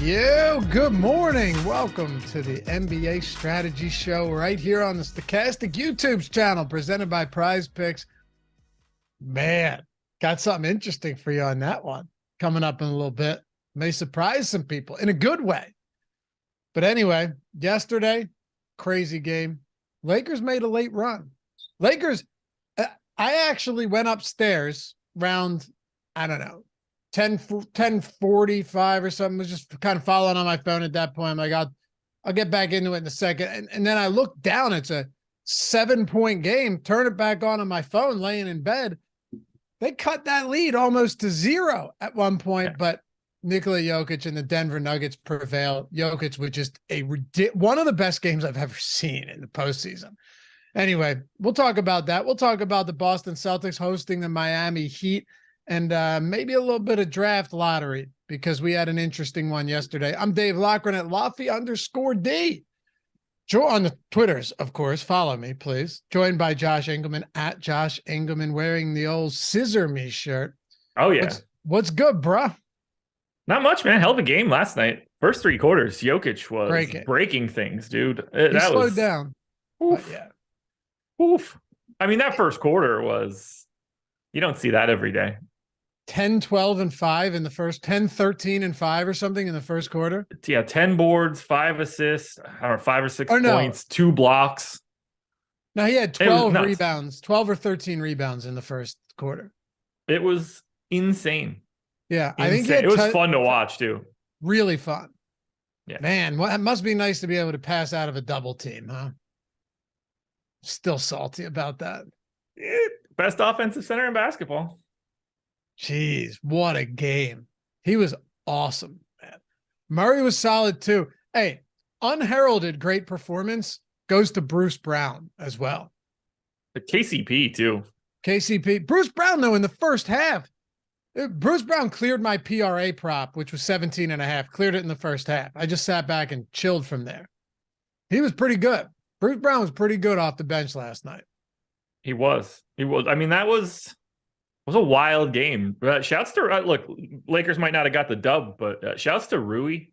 Good morning. Welcome to the NBA Strategy Show right here on the Stokastic YouTube channel presented by PrizePicks. Man, got something interesting for you on that one coming up in a little bit. May surprise some people in a good way. But anyway, yesterday, crazy game. Lakers made a late run. Lakers, I actually went upstairs around, I don't know, 10:45 or something. Was just kind of following on my phone at that point. I'm like, I'll get back into it in a second. And then I looked down. It's a 7-point game. Turn it back on my phone, laying in bed. They cut that lead almost to 0 at one point, but Nikola Jokic and the Denver Nuggets prevail. Jokic with just one of the best games I've ever seen in the postseason. Anyway, we'll talk about that. We'll talk about the Boston Celtics hosting the Miami Heat and maybe a little bit of draft lottery because we had an interesting one yesterday. I'm Dave Loughran at Laffy_D. On the Twitters, of course. Follow me, please. Joined by Josh Engleman at Josh Engleman wearing the old Scissor Me shirt. Oh, yeah. What's good, bruh? Not much, man. Hell of a game last night. First 3 quarters, Jokic was breaking things, dude. He slowed down. Oof. Yeah. Oof. I mean, that first quarter was, you don't see that every day. 10, 12, and 5 in the first, 10, 13, and 5 or something in the first quarter. Yeah, 10 boards, 5 assists, or 5 or 6 points, 2 blocks. No, he had 12 rebounds, 12 or 13 rebounds in the first quarter. It was insane. Yeah, insane. I think it was fun to watch, too. Really fun. Yeah. Man, it must be nice to be able to pass out of a double team, huh? Still salty about that. Best offensive center in basketball. Jeez, what a game. He was awesome, man. Murray was solid too. Hey, unheralded great performance goes to Bruce Brown as well. The KCP too. KCP. Bruce Brown, though, in the first half, Bruce Brown cleared my PRA prop, which was 17.5, cleared it in the first half. I just sat back and chilled from there. He was pretty good. Bruce Brown was pretty good off the bench last night. He was. I mean, that was a wild game. Shouts to look, Lakers might not have got the dub, but shouts to Rui.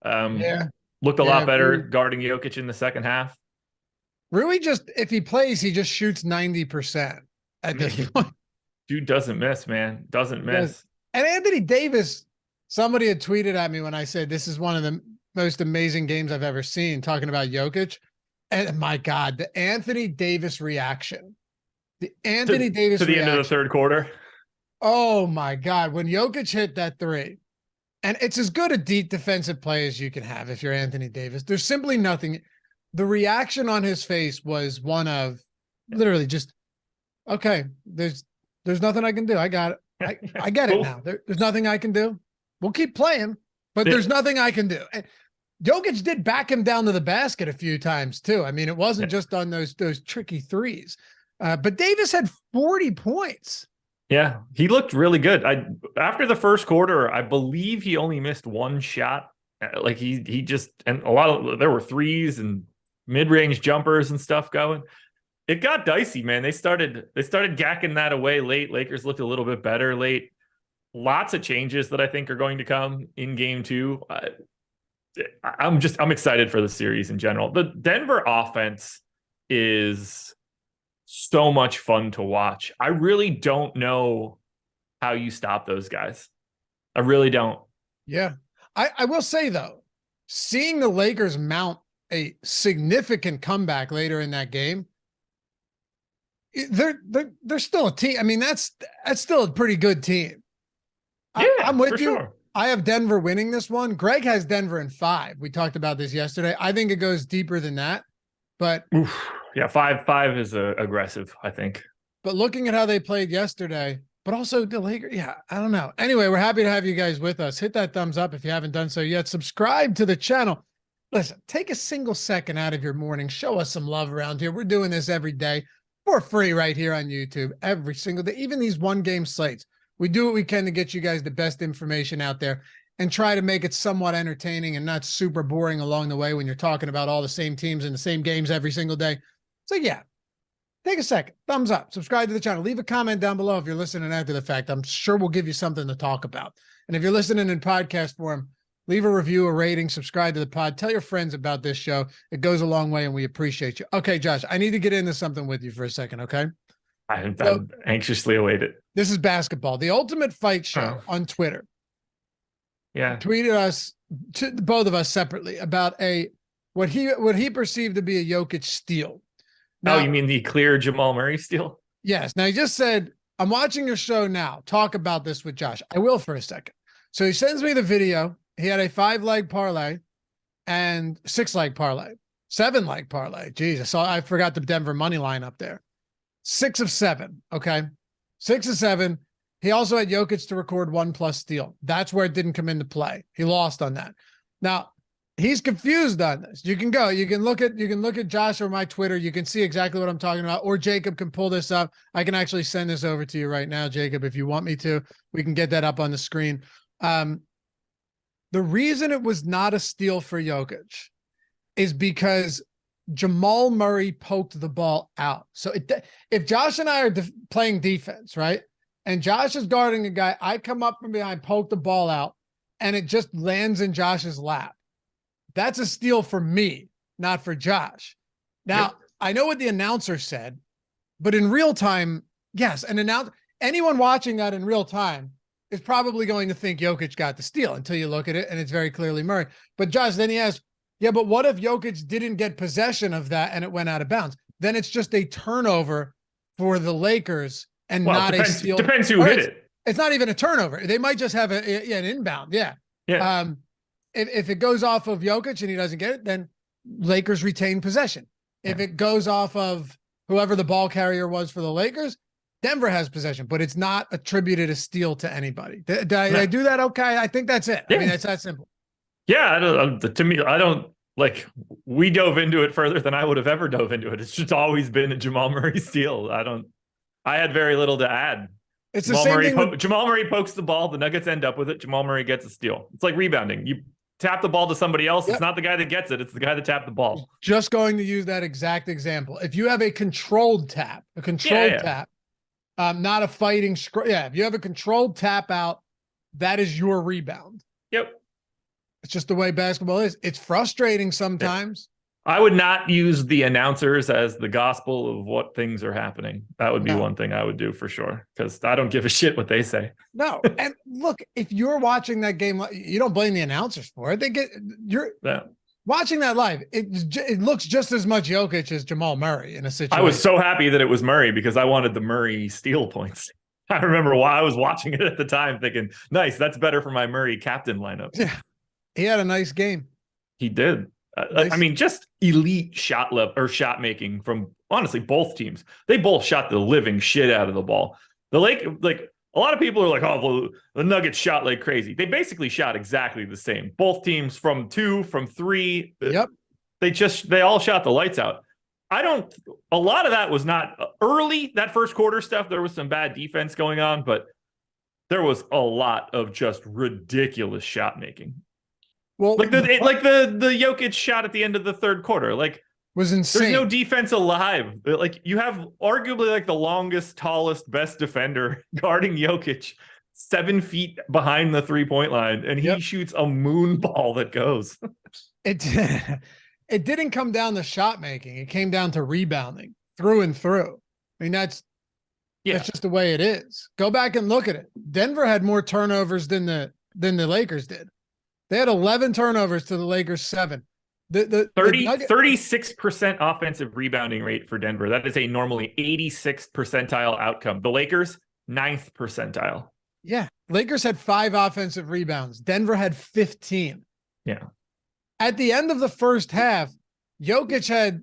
Looked a lot better guarding Jokic in the second half. Rui if he plays, he just shoots 90% at this point. Dude doesn't miss, man. Doesn't miss. And Anthony Davis, somebody had tweeted at me when I said this is one of the most amazing games I've ever seen, talking about Jokic. And my God, the Anthony Davis reaction. The Anthony Davis to the reaction. End of the third quarter. Oh my God. When Jokic hit that 3, and it's as good a deep defensive play as you can have if you're Anthony Davis. There's simply nothing. The reaction on his face was one of literally just, okay, there's nothing I can do. I got it. I get it now. There's nothing I can do. We'll keep playing, but there's nothing I can do. And Jokic did back him down to the basket a few times too. I mean, it wasn't just on those tricky threes. But Davis had 40 points. Yeah, he looked really good. After the first quarter, I believe he only missed 1 shot. Like he just, and there were threes and mid-range jumpers and stuff going. It got dicey, man. They started gacking that away late. Lakers looked a little bit better late. Lots of changes that I think are going to come in game 2. I'm excited for the series in general. The Denver offense is so much fun to watch. I really don't know how you stop those guys. I really don't. Yeah. I will say though, seeing the Lakers mount a significant comeback later in that game, they're still a team. I mean, that's still a pretty good team. Yeah, I'm with you. Sure. I have Denver winning this one. Greg has Denver in 5. We talked about this yesterday. I think it goes deeper than that, but yeah, 5 is aggressive, I think. But looking at how they played yesterday, but also the Lakers, I don't know. Anyway, we're happy to have you guys with us. Hit that thumbs up if you haven't done so yet. Subscribe to the channel. Listen, take a single second out of your morning. Show us some love around here. We're doing this every day for free right here on YouTube every single day. Even these 1-game slates. We do what we can to get you guys the best information out there and try to make it somewhat entertaining and not super boring along the way when you're talking about all the same teams and the same games every single day. So yeah, take a second, thumbs up, subscribe to the channel, leave a comment down below if you're listening after the fact. I'm sure we'll give you something to talk about. And if you're listening in podcast form, Leave a review, a rating, subscribe to the pod. Tell your friends about this show. It goes a long way, and we appreciate you. Okay, Josh, I need to get into something with you for a second, okay? I anxiously await it. This is basketball. The Ultimate Fight Show on Twitter tweeted us, to both of us separately, about what he perceived to be a Jokic steal. Now, you mean the clear Jamal Murray steal? Yes. Now, he just said, I'm watching your show now. Talk about this with Josh. I will for a second. So he sends me the video. He had a 5-leg parlay and 6-leg parlay, 7-leg parlay. Jesus, I forgot the Denver money line up there. 6 of 7. Okay. 6 of 7. He also had Jokic to record 1+ steal. That's where it didn't come into play. He lost on that. Now he's confused on this. You can look at Josh or my Twitter. You can see exactly what I'm talking about, or Jacob can pull this up. I can actually send this over to you right now, Jacob, if you want me to. We can get that up on the screen. The reason it was not a steal for Jokic is because Jamal Murray poked the ball out. So if Josh and I are playing defense, right, and Josh is guarding a guy, I come up from behind, poke the ball out, and it just lands in Josh's lap. That's a steal for me, not for Josh. Now, I know what the announcer said, but in real time, yes, anyone watching that in real time is probably going to think Jokic got the steal until you look at it and it's very clearly Murray. But Josh, then he asked, yeah, but what if Jokic didn't get possession of that and it went out of bounds? Then it's just a turnover for the Lakers and not a steal. Depends who hit it. It's not even a turnover. They might just have an inbound. Yeah. If it goes off of Jokic and he doesn't get it, then Lakers retain possession. If it goes off of whoever the ball carrier was for the Lakers, Denver has possession, but it's not attributed a steal to anybody. Did I do that okay? I think that's it. Yeah. I mean, it's that simple. Yeah, to me, I don't like. We dove into it further than I would have ever dove into it. It's just always been a Jamal Murray steal. I had very little to add. It's the same thing. Jamal Murray pokes the ball. The Nuggets end up with it. Jamal Murray gets a steal. It's like rebounding. You tap the ball to somebody else. Yep. It's not the guy that gets it. It's the guy that tapped the ball. Just going to use that exact example. If you have a controlled tap, tap, not a fighting. If you have a controlled tap out, that is your rebound. Yep. It's just the way basketball is. It's frustrating sometimes. I would not use the announcers as the gospel of what things are happening. That would be one thing I would do for sure, because I don't give a shit what they say. No. And look, if you're watching that game, you don't blame the announcers for it. You're watching that live. It looks just as much Jokic as Jamal Murray in a situation. I was so happy that it was Murray because I wanted the Murray steal points. I remember why I was watching it at the time thinking, nice, that's better for my Murray captain lineup. Yeah. He had a nice game. He did. I mean, just elite shot making from honestly both teams. They both shot the living shit out of the ball. A lot of people are like, oh, well, the Nuggets shot like crazy. They basically shot exactly the same. Both teams from 2, from 3. Yep. They all shot the lights out. A lot of that was not early, that first quarter stuff. There was some bad defense going on, but there was a lot of just ridiculous shot making. Well, the Jokic shot at the end of the third quarter, was insane. There's no defense alive. You have arguably the longest, tallest, best defender guarding Jokic 7 feet behind the 3-point line, and he shoots a moon ball that goes. It didn't come down to shot making. It came down to rebounding through and through. I mean, that's just the way it is. Go back and look at it. Denver had more turnovers than the Lakers did. They had 11 turnovers to the Lakers 7. 36% offensive rebounding rate for Denver. That is a normally 86th percentile outcome. The Lakers, 9th percentile. Yeah. Lakers had 5 offensive rebounds. Denver had 15. Yeah. At the end of the first half, Jokic had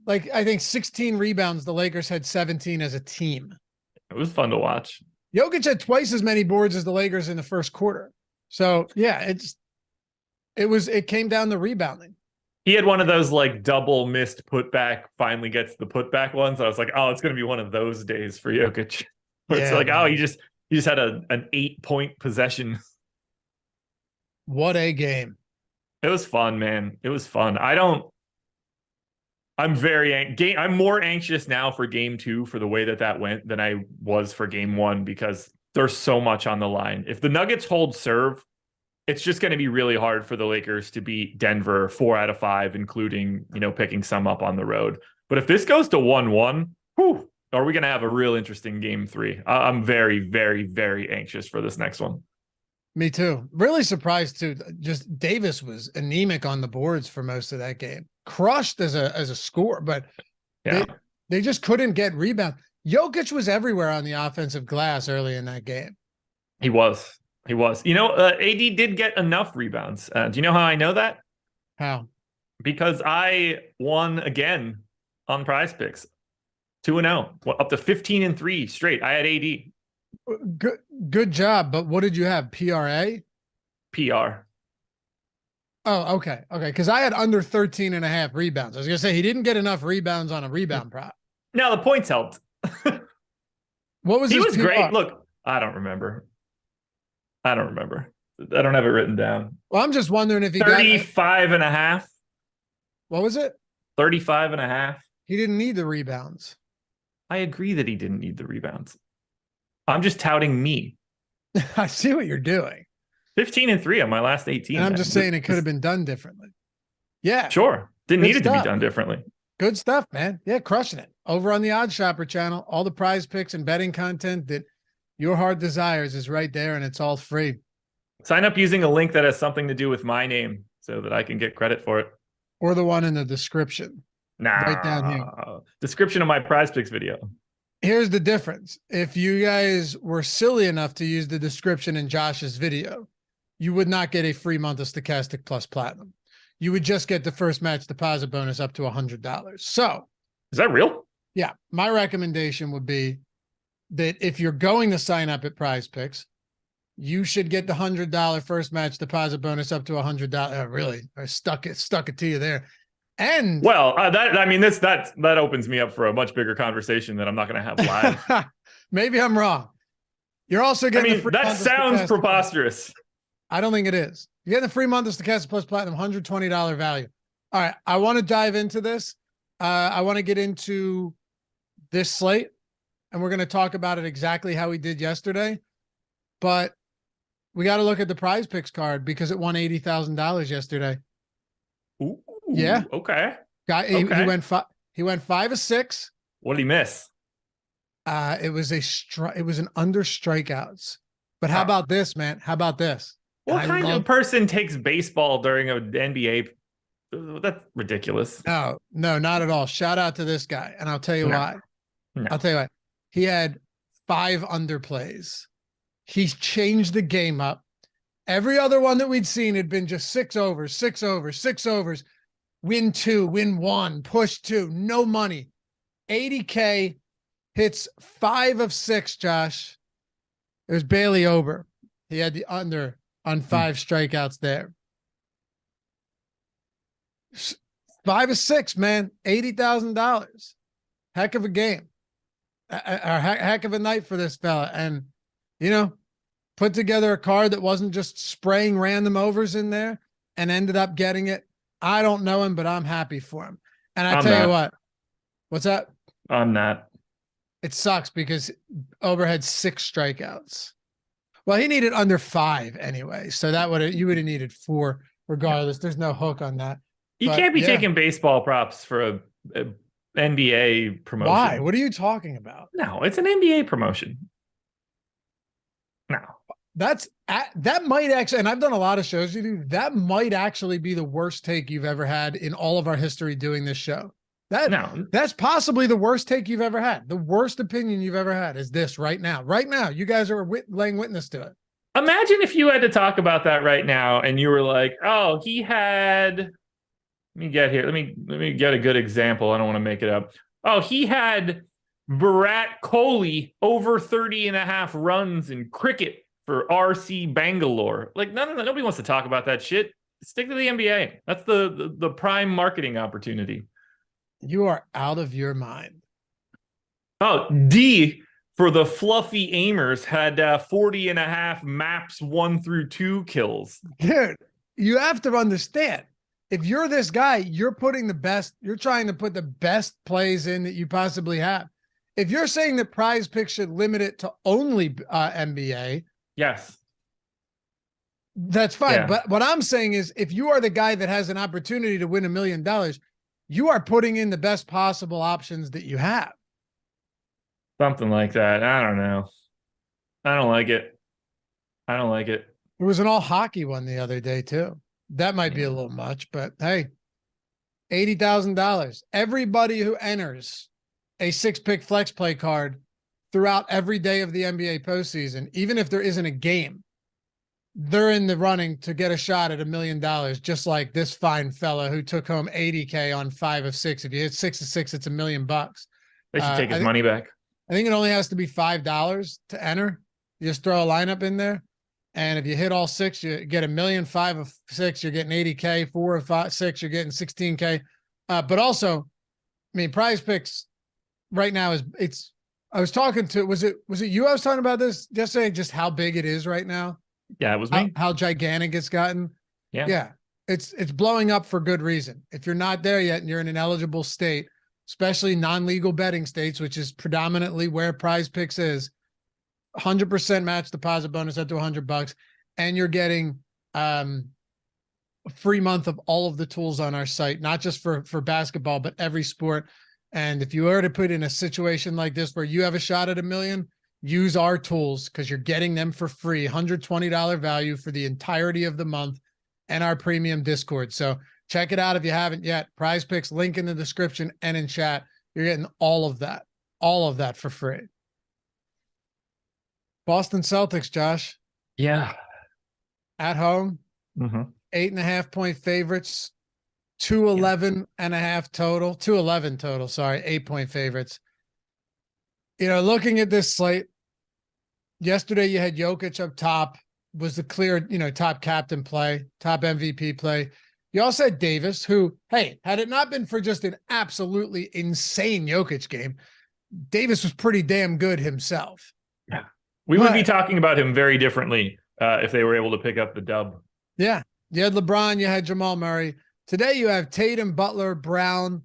I think 16 rebounds. The Lakers had 17 as a team. It was fun to watch. Jokic had twice as many boards as the Lakers in the first quarter. So yeah, it came down to rebounding. He had one of those double missed putback, finally gets the putback ones. I was like, oh, it's going to be one of those days for Jokic. Where it's he just had an 8-point possession. What a game. It was fun, man. It was fun. I'm more anxious now for game 2 for the way that went than I was for game 1 because there's so much on the line. If the Nuggets hold serve, it's just going to be really hard for the Lakers to beat Denver 4 out of 5, including, picking some up on the road. But if this goes to 1-1, are we going to have a real interesting game 3? I'm very, very, very anxious for this next one. Me too. Really surprised too. Just Davis was anemic on the boards for most of that game. Crushed as a scorer, but yeah, they just couldn't get rebound. Jokic was everywhere on the offensive glass early in that game. He was. AD did get enough rebounds. Do you know how I know that? How? Because I won again on PrizePicks. 2-0, up to 15-3 straight. I had AD. Good job. But what did you have? PRA? PR. Oh, okay. Because I had under 13.5 rebounds. I was going to say he didn't get enough rebounds on a rebound prop. Now the points helped. What was he was PR? Great. Look, I don't remember. I don't have it written down. Well, I'm just wondering if he 35.5. What was it? 35.5. He didn't need the rebounds. I agree that he didn't need the rebounds. I'm just touting me. I see what you're doing. 15-3 on my last 18. And I'm just saying it could have been done differently. Yeah. Sure. Didn't need it to be done differently. Good stuff, man. Yeah, crushing it. Over on the Odd Shopper channel, all the prize picks and betting content that your heart desires is right there, and it's all free. Sign up using a link that has something to do with my name so that I can get credit for it. Or the one in the description. Nah. Right down here. Description of my PrizePicks video. Here's the difference. If you guys were silly enough to use the description in Josh's video, you would not get a free month of Stokastic plus Platinum. You would just get the first match deposit bonus up to $100. So, is that real? Yeah. My recommendation would be that if you're going to sign up at PrizePicks, you should get the $100 first match deposit bonus up to $100. Really, I stuck it to you there. And that opens me up for a much bigger conversation that I'm not going to have live. Maybe I'm wrong. You're also getting that sounds preposterous. I don't think it is. You're getting the free month of Stokastic plus Platinum, $120 value. All right, I want to dive into this. I want to get into this slate, and we're going to talk about it exactly how we did yesterday. But we got to look at the PrizePicks card because it won $80,000 yesterday. Ooh, yeah. Okay. He went 5 of 6. What did he miss? It was an under strikeouts. But how about this, man? How about this? What kind of person takes baseball during an NBA? That's ridiculous. No, not at all. Shout out to this guy. And I'll tell you why. No. I'll tell you why. He had 5 underplays. He's changed the game up. Every other one that we'd seen had been just 6 overs, 6 overs, 6 overs, win 2, win 1, push 2, no money. 80K, hits 5 of 6, Josh. It was Bailey Ober. He had the under on 5 strikeouts there. 5 of 6, man. $80,000. Heck of a game. A heck of a night for this fella. And, put together a card that wasn't just spraying random overs in there and ended up getting it. I don't know him, but I'm happy for him. And I tell you what. What's that? I'm not. It sucks because Ober had 6 strikeouts. Well, he needed under 5 anyway. So you would have needed 4 regardless. There's no hook on that. You can't be taking baseball props for a NBA promotion. Why? What are you talking about? No, it's an NBA promotion. No. That might actually, and I've done a lot of shows you do, that might actually be the worst take you've ever had in all of our history doing this show. That's possibly the worst take you've ever had. The worst opinion you've ever had is this right now. Right now, you guys are laying witness to it. Imagine if you had to talk about that right now and you were like, oh, he had, let me get here. Let me get a good example. I don't want to make it up. Oh, he had Virat Kohli over 30.5 runs in cricket for RC Bangalore. Like, nobody wants to talk about that shit. Stick to the NBA. That's the prime marketing opportunity. You are out of your mind. Oh, D for the fluffy aimers had 40.5 maps 1 through 2 kills. Dude, you have to understand. If you're this guy, you're trying to put the best plays in that you possibly have. If you're saying that PrizePicks should limit it to only NBA. Yes. That's fine. Yeah. But what I'm saying is if you are the guy that has an opportunity to win $1 million, you are putting in the best possible options that you have. Something like that. I don't know. I don't like it. I don't like it. There was an all hockey one the other day too. That might be Yeah. a little much, but hey, $80,000. Everybody who enters a 6-pick flex play card throughout every day of the NBA postseason, even if there isn't a game, they're in the running to get a shot at $1 million, just like this fine fella who took home 80K on 5 of 6. If you hit 6 of 6, it's $1 million. They should take his money back. I think it only has to be $5 to enter. You just throw a lineup in there. And if you hit all 6, you get $1 million. 5 of 6, you're getting 80K. 4 of 5, 6, you're getting 16K. But also, I mean, PrizePicks right now is I was talking to, was it you I was talking about this yesterday, just how big it is right now? Yeah, it was me. How gigantic it's gotten. Yeah. It's blowing up for good reason. If you're not there yet and you're in an eligible state, especially non-legal betting states, which is predominantly where PrizePicks is, 100% match deposit bonus up to $100, and you're getting a free month of all of the tools on our site, not just for basketball, but every sport. And if you were to put in a situation like this where you have a shot at $1 million, use our tools because you're getting them for free, $120 value for the entirety of the month, and our premium Discord. So check it out if you haven't yet. PrizePicks, link in the description and in chat. You're getting all of that for free. Boston Celtics, Josh. Yeah. At home, 8.5-point favorites, 211.5 total, 211 total. Sorry, 8-point favorites. You know, looking at this slate, yesterday you had Jokic up top, was the clear, top captain play, top MVP play. You also had Davis, who, hey, had it not been for just an absolutely insane Jokic game, Davis was pretty damn good himself. Yeah. We would be talking about him very differently if they were able to pick up the dub. Yeah. You had LeBron, you had Jamal Murray. Today you have Tatum, Butler, Brown.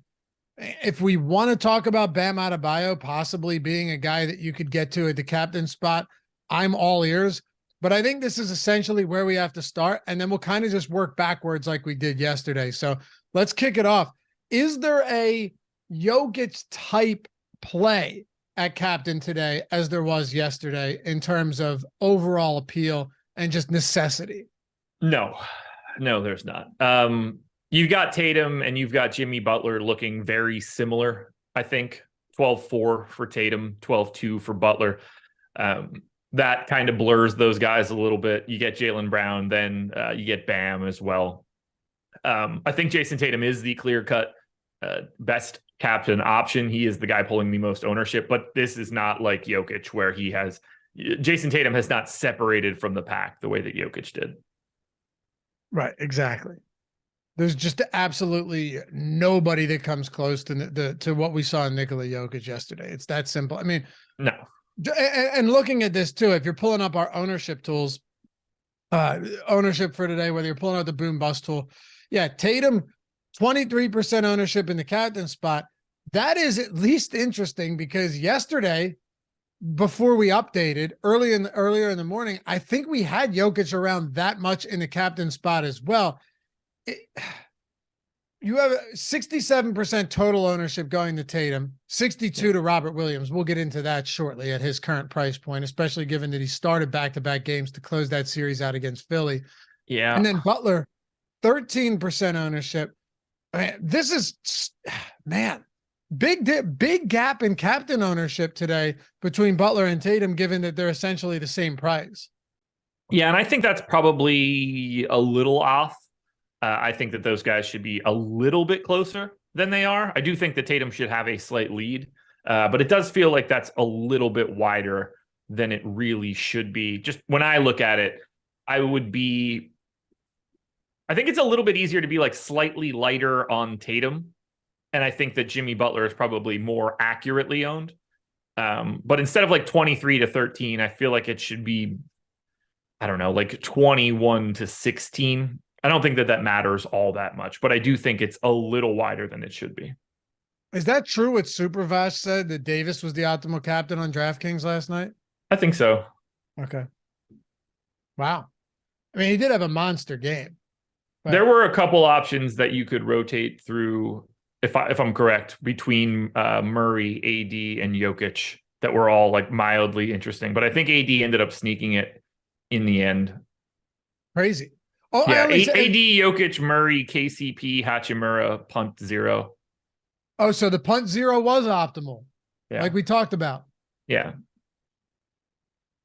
If we want to talk about Bam Adebayo possibly being a guy that you could get to at the captain spot, I'm all ears. But I think this is essentially where we have to start, and then we'll kind of just work backwards like we did yesterday. So let's kick it off. Is there a Jokic type play at captain today as there was yesterday in terms of overall appeal and just necessity? No, there's not. You've got Tatum and you've got Jimmy Butler looking very similar, I think. 12-4 for Tatum, 12-2 for Butler. That kind of blurs those guys a little bit. You get Jaylen Brown, then you get Bam as well. I think Jason Tatum is the clear-cut best captain option. He is the guy pulling the most ownership, but this is not like Jokic where Jason Tatum has not separated from the pack the way that Jokic did. Right, exactly. There's just absolutely nobody that comes close to what we saw in Nikola Jokic yesterday. It's that simple. I mean, no. And looking at this too, if you're pulling up our ownership tools, ownership for today, whether you're pulling out the boom bust tool, yeah, Tatum, 23% ownership in the captain spot. That is at least interesting because yesterday, before we updated earlier in the morning, I think we had Jokic around that much in the captain spot as well. You have 67% total ownership going to Tatum, 62 to Robert Williams. We'll get into that shortly at his current price point, especially given that he started back-to-back games to close that series out against Philly. Yeah. And then Butler, 13% ownership. Man, this is, big gap in captain ownership today between Butler and Tatum, given that they're essentially the same price. Yeah, and I think that's probably a little off. I think that those guys should be a little bit closer than they are. I do think that Tatum should have a slight lead, but it does feel like that's a little bit wider than it really should be. Just when I look at it, I think it's a little bit easier to be like slightly lighter on Tatum. And I think that Jimmy Butler is probably more accurately owned. But instead of like 23-13, I feel like it should be, I don't know, like 21-16. I don't think that matters all that much, but I do think it's a little wider than it should be. Is that true what Supervash said, that Davis was the optimal captain on DraftKings last night? I think so. Okay. Wow. I mean, he did have a monster game. There were a couple options that you could rotate through, if I'm correct, between Murray, AD, and Jokic that were all like mildly interesting. But I think AD ended up sneaking it in the end. Crazy. Oh, yeah, AD, Jokic, Murray, KCP, Hachimura, punt 0. Oh, so the punt 0 was optimal, like we talked about. Yeah.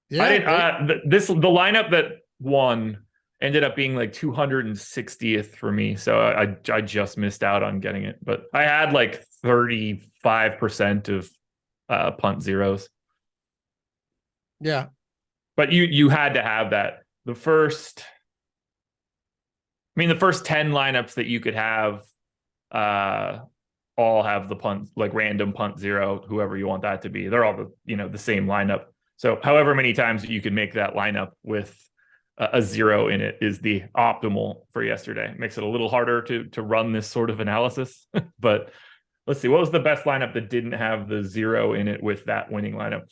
Yeah. I didn't. The lineup that won ended up being like 260th for me, so I just missed out on getting it. But I had like 35% of punt zeros. Yeah, but you had to have that. The first 10 lineups that you could have, all have the punt, like random punt 0, whoever you want that to be. They're all the same lineup. So however many times you could make that lineup with a 0 in it is the optimal for yesterday. It makes it a little harder to run this sort of analysis. But let's see, what was the best lineup that didn't have the 0 in it with that winning lineup?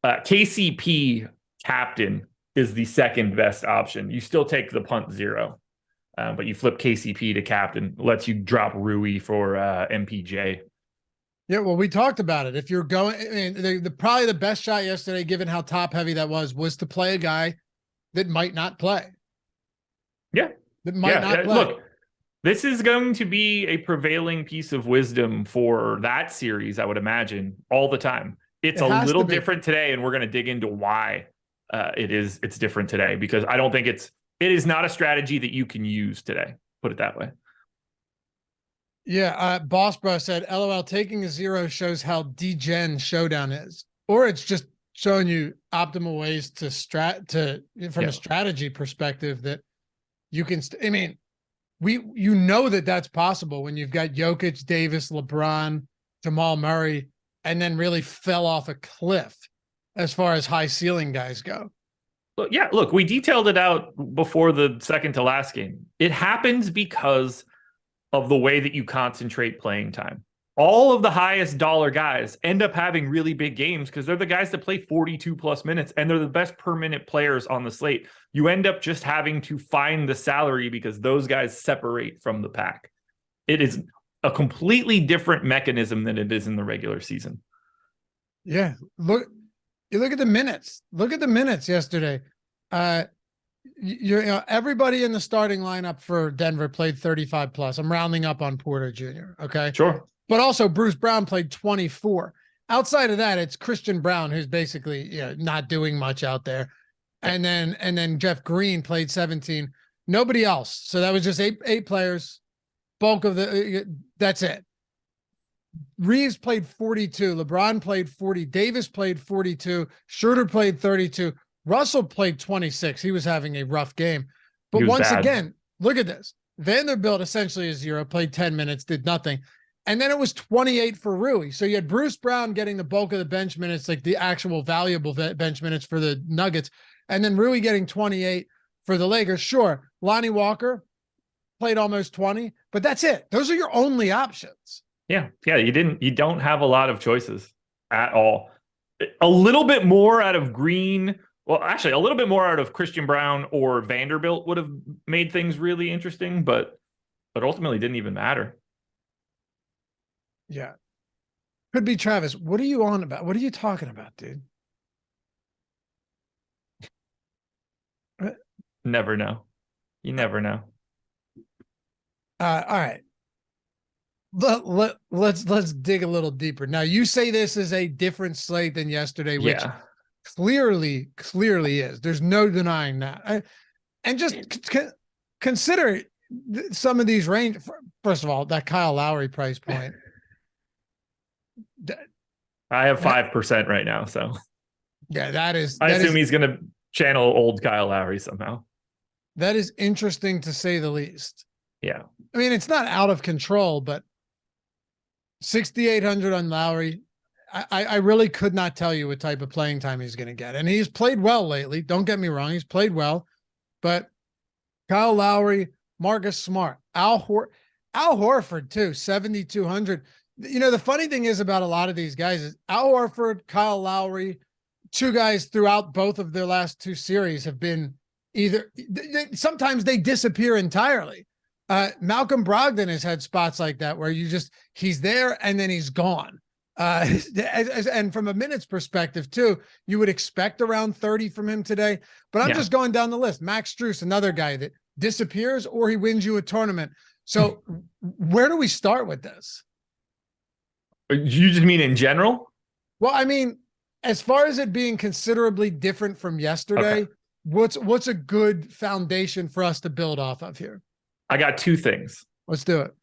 KCP captain is the second best option. You still take the punt 0, but you flip KCP to captain. Lets you drop Rui for MPJ. Yeah, well, we talked about it. If you're going, I mean, probably the best shot yesterday, given how top heavy that was to play a guy that might not play. Yeah. That might not play. Look, this is going to be a prevailing piece of wisdom for that series, I would imagine, all the time. It's a little different today, and we're going to dig into why it's different today, because I don't think it is not a strategy that you can use today. Put it that way. Yeah, Boss Bro said, LOL, taking a 0 shows how degen Showdown is. Or it's just showing you optimal ways to from a strategy perspective that you can, I mean, that's possible when you've got Jokic, Davis, LeBron, Jamal Murray, and then really fell off a cliff as far as high ceiling guys go. Look, we detailed it out before the second to last game. It happens because of the way that you concentrate playing time. All of the highest dollar guys end up having really big games because they're the guys that play 42 plus minutes, and they're the best per minute players on the slate. You end up just having to find the salary because those guys separate from the pack. It is a completely different mechanism than it is in the regular season. Yeah. Look at the minutes. Look at the minutes yesterday. Everybody in the starting lineup for Denver played 35 plus. I'm rounding up on Porter Jr. Okay. Sure. But also Bruce Brown played 24. Outside of that, it's Christian Brown, who's basically, not doing much out there. And then Jeff Green played 17. Nobody else. So that was just eight players. Bulk of that's it. Reeves played 42. LeBron played 40. Davis played 42. Schroeder played 32. Russell played 26. He was having a rough game. But once again, look at this. Vanderbilt essentially is 0, played 10 minutes, did nothing. And then it was 28 for Rui. So you had Bruce Brown getting the bulk of the bench minutes, like the actual valuable bench minutes for the Nuggets. And then Rui getting 28 for the Lakers. Sure, Lonnie Walker played almost 20, but that's it. Those are your only options. Yeah. You don't have a lot of choices at all. A little bit more out of Green. Well, actually, a little bit more out of Christian Brown or Vanderbilt would have made things really interesting, but ultimately didn't even matter. Yeah. Could be Travis. What are you on about? What are you talking about, dude? Never know. You never know. All right. Let's dig a little deeper. Now, you say this is a different slate than yesterday, which clearly is. There's no denying that. And just consider some of these range. First of all, that Kyle Lowry price point. I have 5% right now, so yeah, I assume he's going to channel old Kyle Lowry somehow. That is interesting to say the least. Yeah, I mean, it's not out of control, but 6,800 on Lowry. I really could not tell you what type of playing time he's going to get, and he's played well lately. Don't get me wrong, he's played well, but Kyle Lowry, Marcus Smart, Al Horford too, 7,200. The funny thing is about a lot of these guys is Al Horford, Kyle Lowry, two guys throughout both of their last two series have been sometimes they disappear entirely. Malcolm Brogdon has had spots like that where he's there and then he's gone. And from a minutes perspective too, you would expect around 30 from him today, but I'm just going down the list. Max Strus, another guy that disappears or he wins you a tournament. So where do we start with this? You just mean in general? Well, I mean, as far as it being considerably different from yesterday, what's a good foundation for us to build off of here? I got two things. Let's do it.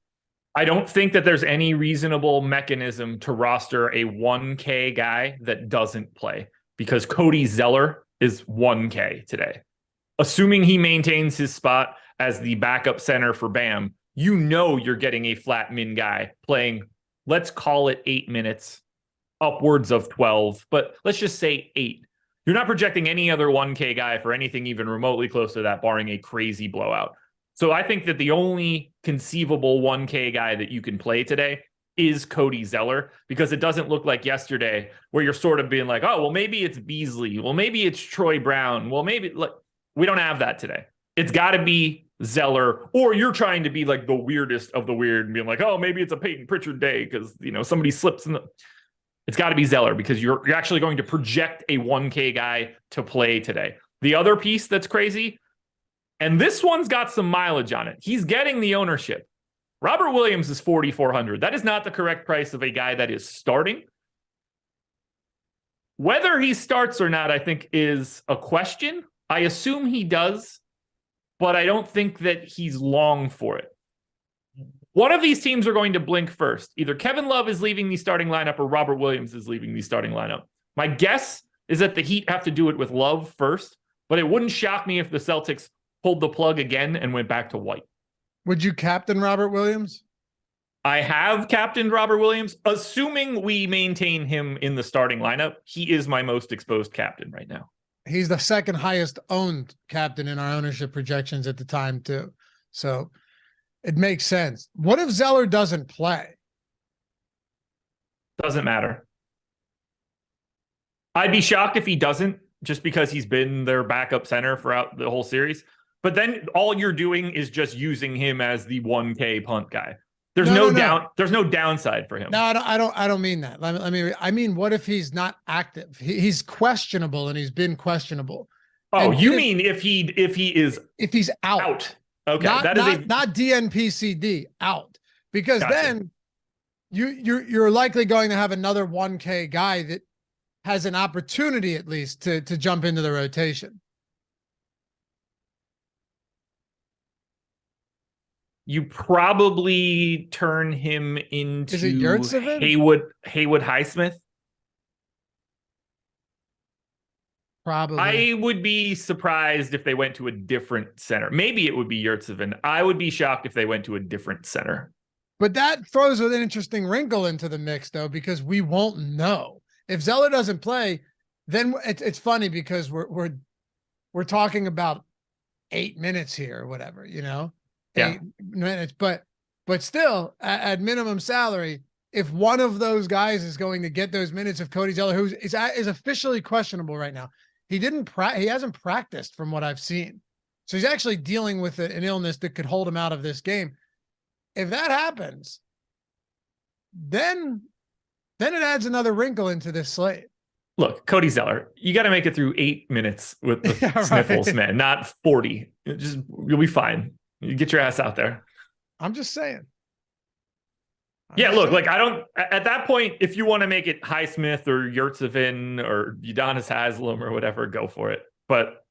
I don't think that there's any reasonable mechanism to roster a 1K guy that doesn't play, because Cody Zeller is 1K today. Assuming he maintains his spot as the backup center for Bam, you're getting a flat min guy playing, let's call it 8 minutes, upwards of 12, but let's just say 8. You're not projecting any other 1K guy for anything even remotely close to that, barring a crazy blowout. So I think that the only conceivable 1K guy that you can play today is Cody Zeller, because it doesn't look like yesterday where you're sort of being like, oh, well, maybe it's Beasley. Well, maybe it's Troy Brown. Well, maybe we don't have that today. It's got to be Zeller, or you're trying to be like the weirdest of the weird and being like, oh, maybe it's a Peyton Pritchard day because, somebody slips in the... It's got to be Zeller, because you're actually going to project a 1K guy to play today. The other piece that's crazy, and this one's got some mileage on it, he's getting the ownership. Robert Williams is 4,400. That is not the correct price of a guy that is starting. Whether he starts or not, I think, is a question. I assume he does, but I don't think that he's long for it. One of these teams are going to blink first. Either Kevin Love is leaving the starting lineup or Robert Williams is leaving the starting lineup. My guess is that the Heat have to do it with Love first, but it wouldn't shock me if the Celtics pulled the plug again and went back to White. Would you captain Robert Williams? I have captained Robert Williams. Assuming we maintain him in the starting lineup, he is my most exposed captain right now. He's the second highest owned captain in our ownership projections at the time too. So it makes sense. What if Zeller doesn't play? Doesn't matter. I'd be shocked if he doesn't, just because he's been their backup center throughout the whole series. But then all you're doing is just using him as the 1K punt guy. There's no downside for him. No, I don't mean that. I mean, what if he's not active? He's questionable, and he's been questionable. Oh, and you mean if he's out? Okay, not DNPCD, out, because gotcha. Then you're likely going to have another 1K guy that has an opportunity at least to jump into the rotation. You probably turn him into Haywood Highsmith. Probably. I would be surprised if they went to a different center. Maybe it would be Yurtseven. I would be shocked if they went to a different center. But that throws an interesting wrinkle into the mix, though, because we won't know. If Zeller doesn't play, then it's funny because we're talking about 8 minutes here or whatever, 8 minutes, but still at minimum salary, if one of those guys is going to get those minutes of Cody Zeller, who is officially questionable right now, he hasn't practiced from what I've seen. So he's actually dealing with an illness that could hold him out of this game. If that happens, then it adds another wrinkle into this slate. Look, Cody Zeller, you got to make it through 8 minutes with the sniffles, man, not 40. You'll be fine. You get your ass out there. I'm just saying. Look, at that point, if you want to make it Highsmith or Yurtseven or Udonis Haslem or whatever, go for it. But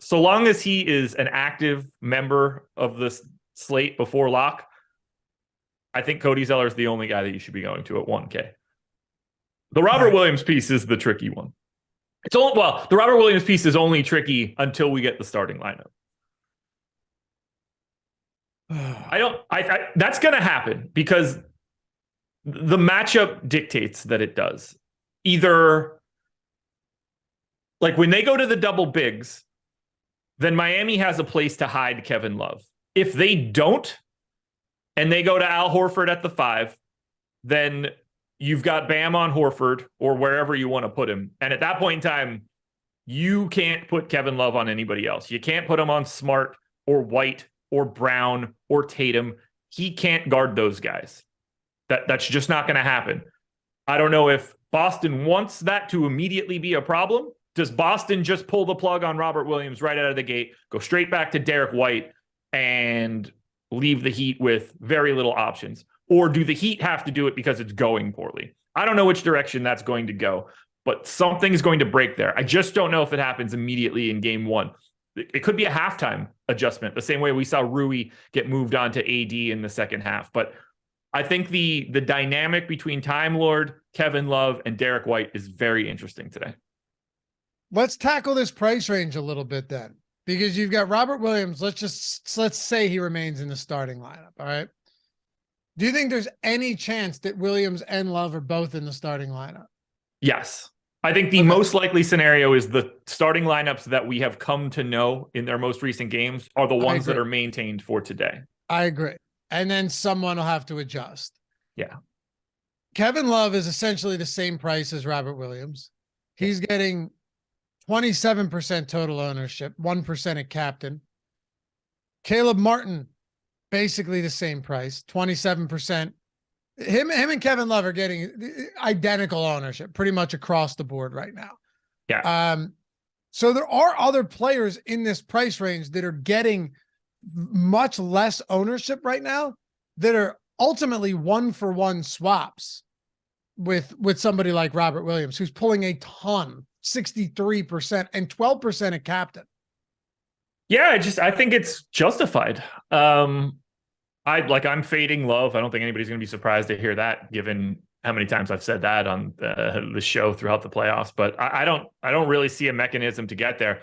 so long as he is an active member of this slate before lock, I think Cody Zeller is the only guy that you should be going to at 1K. The Robert Williams piece is the tricky one. The Robert Williams piece is only tricky until we get the starting lineup. That's going to happen because the matchup dictates that it does. Either like when they go to the double bigs, then Miami has a place to hide Kevin Love. If they don't, and they go to Al Horford at the 5, then you've got Bam on Horford or wherever you want to put him. And at that point in time, you can't put Kevin Love on anybody else. You can't put him on Smart or White or Brown or Tatum. He can't guard those guys. That's just not going to happen. I don't know if Boston wants that to immediately be a problem. Does Boston just pull the plug on Robert Williams right out of the gate, go straight back to Derek White, and leave the Heat with very little options? Or do the Heat have to do it because it's going poorly? I don't know which direction that's going to go, but something's going to break there. I just don't know if it happens immediately in game one. It could be a halftime adjustment, the same way we saw Rui get moved on to AD in the second half. But I think the dynamic between Time Lord, Kevin Love, and Derek White is very interesting today. Let's tackle this price range a little bit then, because you've got Robert Williams. Let's say he remains in the starting lineup. All right. Do you think there's any chance that Williams and Love are both in the starting lineup? Yes. I think the most likely scenario is the starting lineups that we have come to know in their most recent games are the ones that are maintained for today. I agree. And then someone will have to adjust. Yeah. Kevin Love is essentially the same price as Robert Williams. He's getting 27% total ownership, 1% at captain. Caleb Martin, basically the same price, 27%. Him and Kevin Love are getting identical ownership pretty much across the board right now. Yeah. So there are other players in this price range that are getting much less ownership right now that are ultimately 1-for-1 swaps with somebody like Robert Williams, who's pulling a ton, 63% and 12% at captain. Yeah, I think it's justified. I'm fading Love. I don't think anybody's going to be surprised to hear that, given how many times I've said that on the show throughout the playoffs. But I don't really see a mechanism to get there.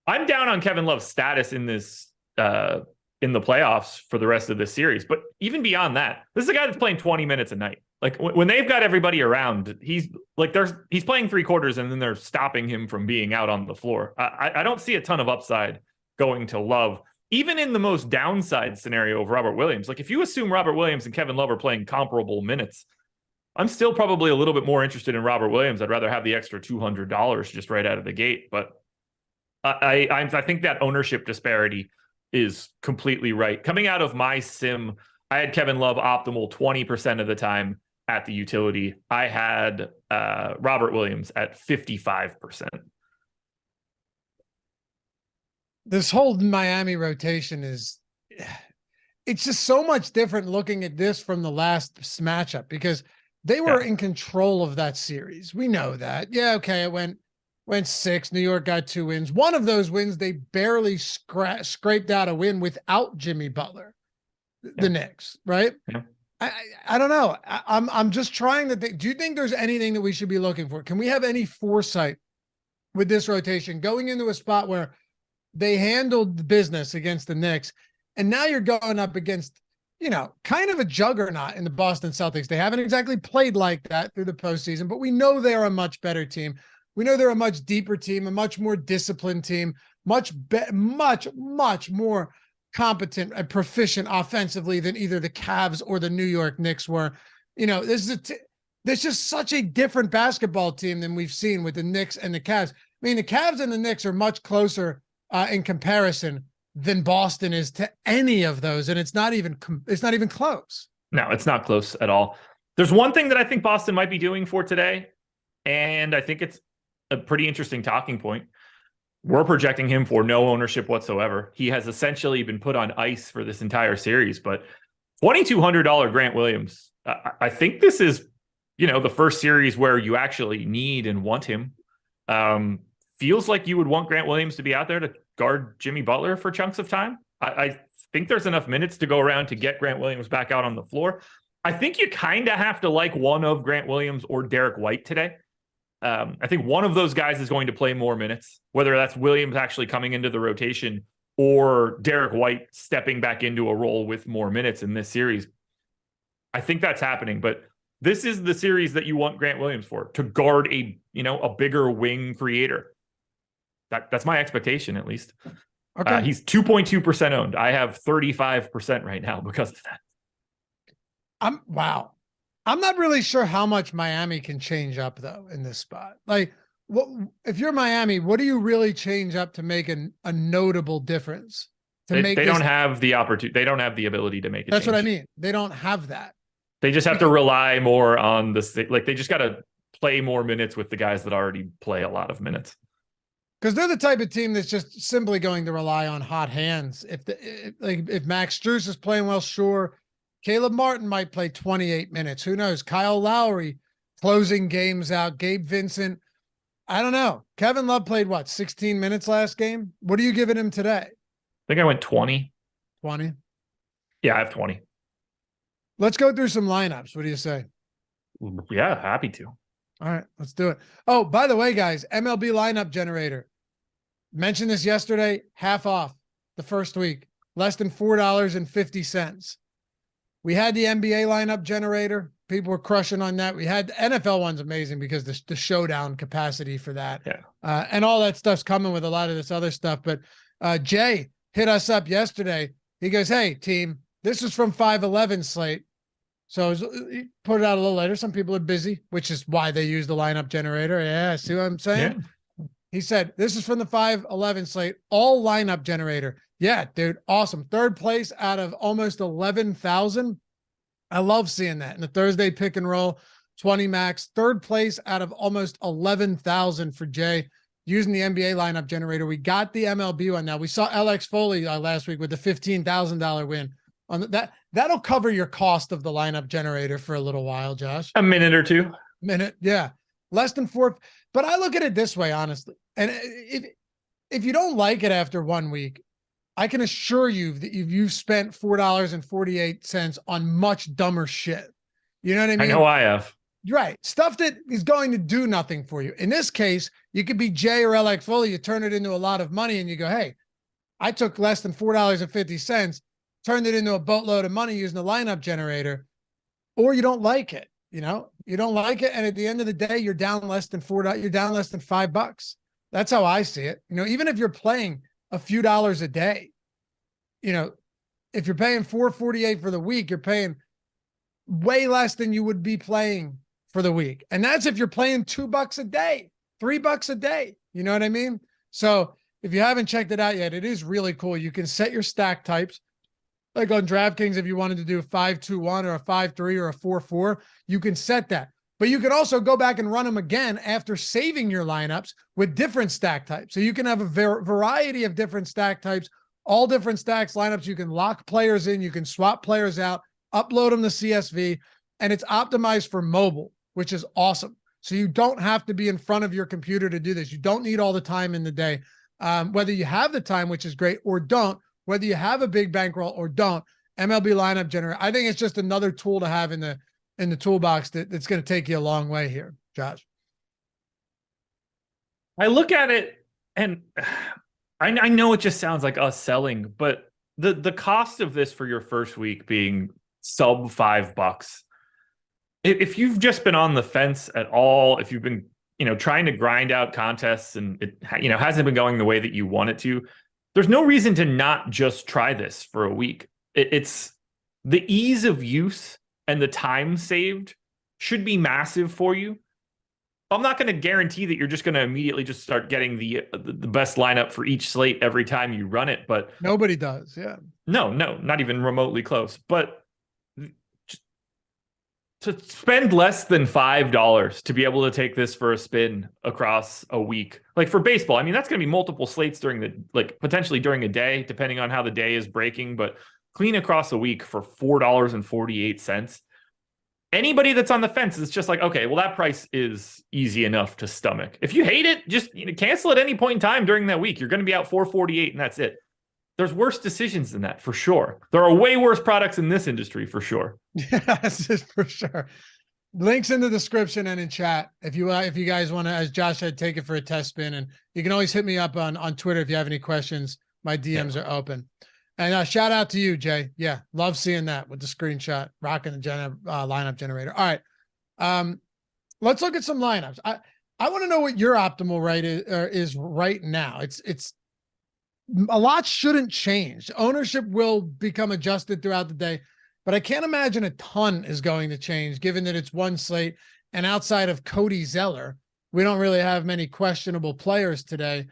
I'm down on Kevin Love's status in this in the playoffs for the rest of this series. But even beyond that, this is a guy that's playing 20 minutes a night. Like when they've got everybody around, he's playing 3 quarters and then they're stopping him from being out on the floor. I don't see a ton of upside going to Love, even in the most downside scenario of Robert Williams. Like if you assume Robert Williams and Kevin Love are playing comparable minutes, I'm still probably a little bit more interested in Robert Williams. I'd rather have the extra $200 just right out of the gate. But I think that ownership disparity is completely right. Coming out of my sim, I had Kevin Love optimal 20% of the time at the utility. I had Robert Williams at 55%. This whole Miami rotation it's just so much different looking at this from the last matchup, because they were in control of that series. We know that. Yeah, okay, it went 6. New York got 2 wins. One of those wins, they barely scraped out a win without Jimmy Butler, the Knicks, right? Yeah. I don't know. I'm just trying to think. Do you think there's anything that we should be looking for? Can we have any foresight with this rotation going into a spot where they handled the business against the Knicks, and now you're going up against, kind of a juggernaut in the Boston Celtics? They haven't exactly played like that through the postseason, but we know they're a much better team. We know they're a much deeper team, a much more disciplined team, much more competent and proficient offensively than either the Cavs or the New York Knicks were. There's just such a different basketball team than we've seen with the Knicks and the Cavs. I mean, the Cavs and the Knicks are much closer in comparison than Boston is to any of those, and it's not even close. No, it's not close at all. There's one thing that I think Boston might be doing for today, and I think it's a pretty interesting talking point. We're projecting him for no ownership whatsoever. He has essentially been put on ice for this entire series, but $2,200 Grant Williams. I think this is, the first series where you actually need and want him. Feels like you would want Grant Williams to be out there to guard Jimmy Butler for chunks of time. I think there's enough minutes to go around to get Grant Williams back out on the floor. I think you kind of have to like one of Grant Williams or Derek White today. I think one of those guys is going to play more minutes, whether that's Williams actually coming into the rotation or Derek White stepping back into a role with more minutes in this series. I think that's happening, but this is the series that you want Grant Williams for, to guard a bigger wing creator. That's my expectation, at least. Okay. He's 2.2% owned. I have 35% right now because of that. Wow. I'm not really sure how much Miami can change up though in this spot. Like, what if you're Miami, what do you really change up to make a notable difference? They don't have the opportunity. They don't have the ability to make it. That's what I mean. They don't have that. They just have to rely more on the, like, they just got to play more minutes with the guys that already play a lot of minutes. Because they're the type of team that's just simply going to rely on hot hands. If Max Strus is playing well, sure. Caleb Martin might play 28 minutes. Who knows? Kyle Lowry closing games out. Gabe Vincent. I don't know. Kevin Love played 16 minutes last game? What are you giving him today? I think I went 20. 20? Yeah, I have 20. Let's go through some lineups. What do you say? Yeah, happy to. All right, let's do it. Oh, by the way, guys, MLB lineup generator. Mentioned this yesterday, half off the first week, less than $4.50. We had the NBA lineup generator. People were crushing on that. We had the NFL one's amazing because the showdown capacity for that. Yeah. And all that stuff's coming with a lot of this other stuff. But Jay hit us up yesterday. He goes, hey, team, this is from 511 slate. So he put it out a little later. Some people are busy, which is why they use the lineup generator. Yeah, see what I'm saying? Yeah. He said, this is from the 511 slate, all lineup generator. Yeah, dude, awesome. Third place out of almost 11,000. I love seeing that. In the Thursday pick and roll, 20 max. Third place out of almost 11,000 for Jay using the NBA lineup generator. We got the MLB one now. We saw LX Foley last week with the $15,000 win. On that'll cover your cost of the lineup generator for a little while, Josh. A minute or two. Minute, yeah. Less than 4. But I look at it this way, honestly. And if you don't like it after 1 week, I can assure you that you've spent $4.48 on much dumber shit. You know what I mean? I know I have. Right. Stuff that is going to do nothing for you. In this case, you could be Jay or LX Foley. You turn it into a lot of money and you go, hey, I took less than $4.50, turned it into a boatload of money using the lineup generator, or you don't like it. You don't like it. And at the end of the day, you're down less than $4. You're down less than $5. That's how I see it. Even if you're playing a few dollars a day, if you're paying $4.48 for the week, you're paying way less than you would be playing for the week. And that's if you're playing $2 a day, $3 a day. You know what I mean? So if you haven't checked it out yet, it is really cool. You can set your stack types. Like on DraftKings, if you wanted to do a 5-2-1 or a 5-3 or a 4-4, you can set that. But you can also go back and run them again after saving your lineups with different stack types. So you can have a variety of different stack types, all different stacks, lineups. You can lock players in, you can swap players out, upload them to CSV, and it's optimized for mobile, which is awesome. So you don't have to be in front of your computer to do this. You don't need all the time in the day. Whether you have the time, which is great, or don't, whether you have a big bankroll or don't, MLB lineup generator, I think it's just another tool to have in the toolbox that's going to take you a long way here, Josh. I look at it and I know it just sounds like us selling, but the cost of this for your first week being sub $5, if you've just been on the fence at all, if you've been, trying to grind out contests and it, hasn't been going the way that you want it to, there's no reason to not just try this for a week. It's the ease of use and the time saved should be massive for you. I'm not going to guarantee that you're just going to immediately just start getting the best lineup for each slate every time you run it, but nobody does. Yeah. No, not even remotely close. But to spend less than $5 to be able to take this for a spin across a week, like for baseball, I mean, that's going to be multiple slates potentially during a day, depending on how the day is breaking, but clean across a week for $4.48. Anybody that's on the fence is just like, okay, well, that price is easy enough to stomach. If you hate it, just cancel at any point in time during that week. You're going to be out $4.48 and that's it. There's worse decisions than that for sure. There are way worse products in this industry for sure. Yes, for sure. Links in the description and in chat. If you guys want to, as Josh said, take it for a test spin, and you can always hit me up on Twitter if you have any questions. My DMs are open. And shout out to you, Jay. Yeah, love seeing that with the screenshot, rocking the lineup generator. All right, let's look at some lineups. I want to know what your optimal rate is right now. It's a lot shouldn't change. Ownership will become adjusted throughout the day, but I can't imagine a ton is going to change given that it's one slate, and outside of Cody Zeller, we don't really have many questionable players today.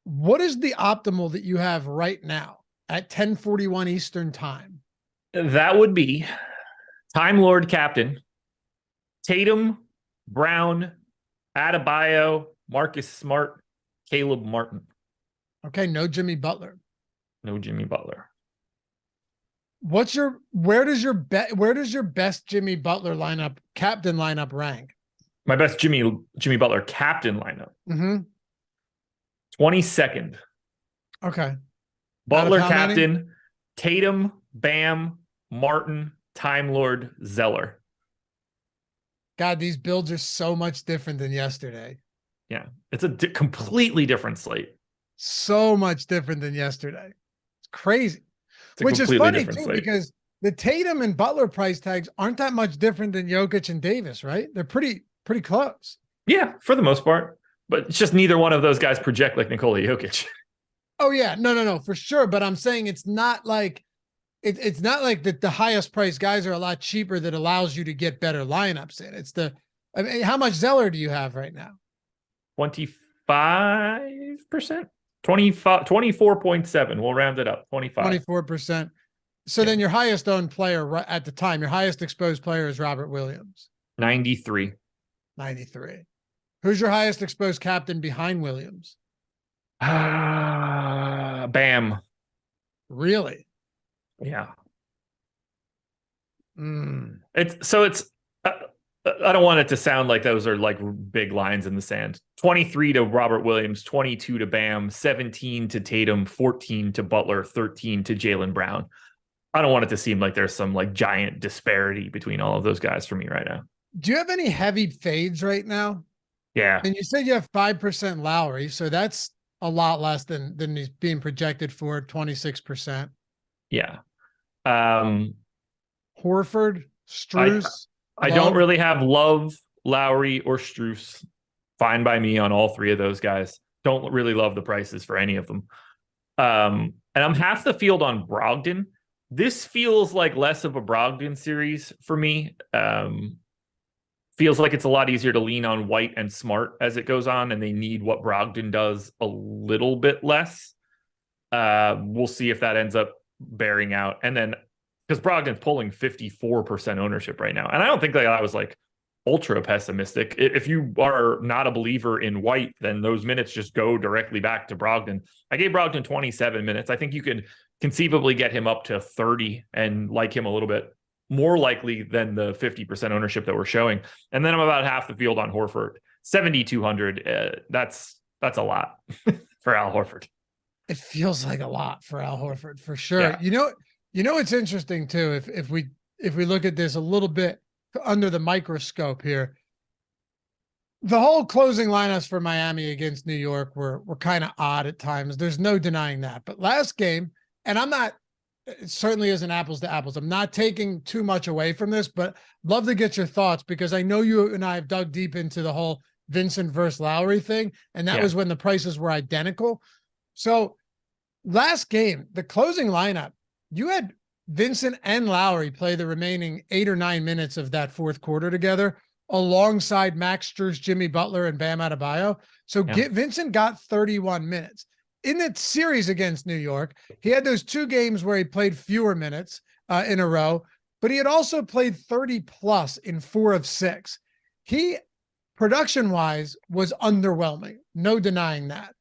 What is the optimal that you have right now at 10:41 Eastern time? That would be Time Lord captain, Tatum, Brown, Adebayo, Marcus Smart, Caleb Martin. Okay, no Jimmy Butler. No Jimmy Butler. Where does your best Jimmy Butler captain lineup rank? My best Jimmy Butler captain lineup. 22nd. Okay. Butler captain, many? Tatum, Bam, Martin, Time Lord, Zeller. God, these builds are so much different than yesterday. Yeah, it's a completely different slate. So much different than yesterday. It's crazy. Which is funny too, slate. Because the Tatum and Butler price tags aren't that much different than Jokic and Davis, right? They're pretty close. Yeah, for the most part. But it's just neither one of those guys project like Nikola Jokic. Oh yeah, no, for sure. But I'm saying it's not like it's not like the highest priced guys are a lot cheaper that allows you to get better lineups in. It's how much Zeller do you have right now? 25%, 24.7. We'll round it up. 24%. So then your highest owned player at the time, your highest exposed player is Robert Williams. 93. Who's your highest exposed captain behind Williams? Bam. Really? Yeah. It's I don't want it to sound like those are like big lines in the sand. 23 to Robert Williams, 22 to Bam, 17 to Tatum, 14 to Butler, 13 to Jaylen Brown. I don't want it to seem like there's some like giant disparity between all of those guys for me right now. Do you have any heavy fades right now? Yeah. And you said you have 5% Lowry, so that's a lot less than he's being projected for, 26%. Yeah. Horford, Strus. I don't really have Love, Lowry, or Strus. Fine by me on all three of those guys. Don't really love the prices for any of them. And I'm half the field on Brogdon. This feels like less of a Brogdon series for me. Feels like it's a lot easier to lean on White and Smart as it goes on, and they need what Brogdon does a little bit less. We'll see if that ends up bearing out. And then, because Brogdon's pulling 54% ownership right now. And I don't think that I was like ultra pessimistic. If you are not a believer in White, then those minutes just go directly back to Brogdon. I gave Brogdon 27 minutes. I think you could conceivably get him up to 30 and like him a little bit more likely than the 50% ownership that we're showing. And then I'm about half the field on Horford, 7,200. That's a lot for Al Horford. It feels like a lot for Al Horford for sure. Yeah. You know, it's interesting too. If we look at this a little bit under the microscope here, the whole closing lineups for Miami against New York were kind of odd at times. There's no denying that. But last game, and it certainly isn't apples to apples. I'm not taking too much away from this, but love to get your thoughts because I know you and I have dug deep into the whole Vincent versus Lowry thing, and that was when the prices were identical. So last game, the closing lineup, you had Vincent and Lowry play the remaining 8 or 9 minutes of that fourth quarter together alongside Max Strus, Jimmy Butler, and Bam Adebayo. So Vincent got 31 minutes. In that series against New York, he had those 2 games where he played fewer minutes in a row, but he had also played 30 plus in 4 of 6. He, production-wise, was underwhelming. No denying that.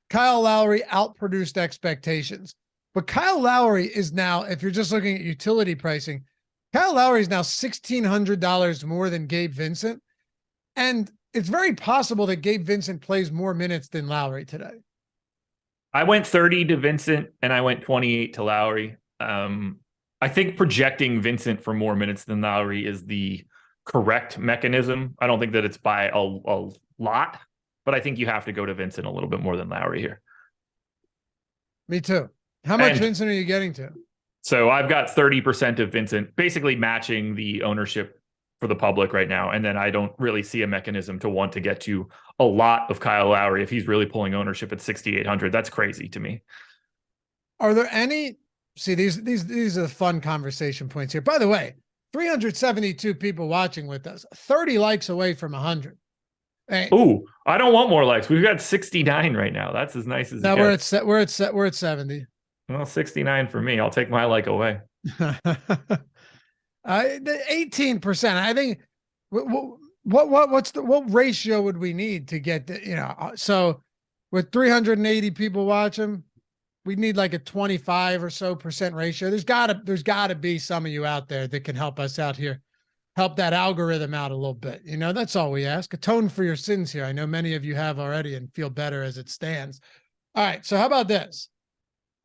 Kyle Lowry outproduced expectations. But Kyle Lowry is now, if you're just looking at utility pricing, Kyle Lowry is now $1,600 more than Gabe Vincent. And it's very possible that Gabe Vincent plays more minutes than Lowry today. I went 30 to Vincent and I went 28 to Lowry. I think projecting Vincent for more minutes than Lowry is the correct mechanism. I don't think that it's by a lot, but I think you have to go to Vincent a little bit more than Lowry here. Me too. How much Vincent are you getting to? So I've got 30% of Vincent, basically matching the ownership for the public right now. And then I don't really see a mechanism to want to get to a lot of Kyle Lowry if he's really pulling ownership at 6,800. That's crazy to me. Are there any, these are the fun conversation points here. By the way, 372 people watching with us, 30 likes away from 100. Hey, Ooh, I don't want more likes. We've got 69 right now. That's as nice as it now gets. we're at 70. Well, 69 for me. I'll take my like away. The 18%. I think what ratio would we need to get so with 380 people watching, we need like a 25 or so percent ratio. There's gotta be some of you out there that can help us out here, help that algorithm out a little bit. That's all we ask. Atone for your sins here. I know many of you have already and feel better as it stands. All right. So how about this?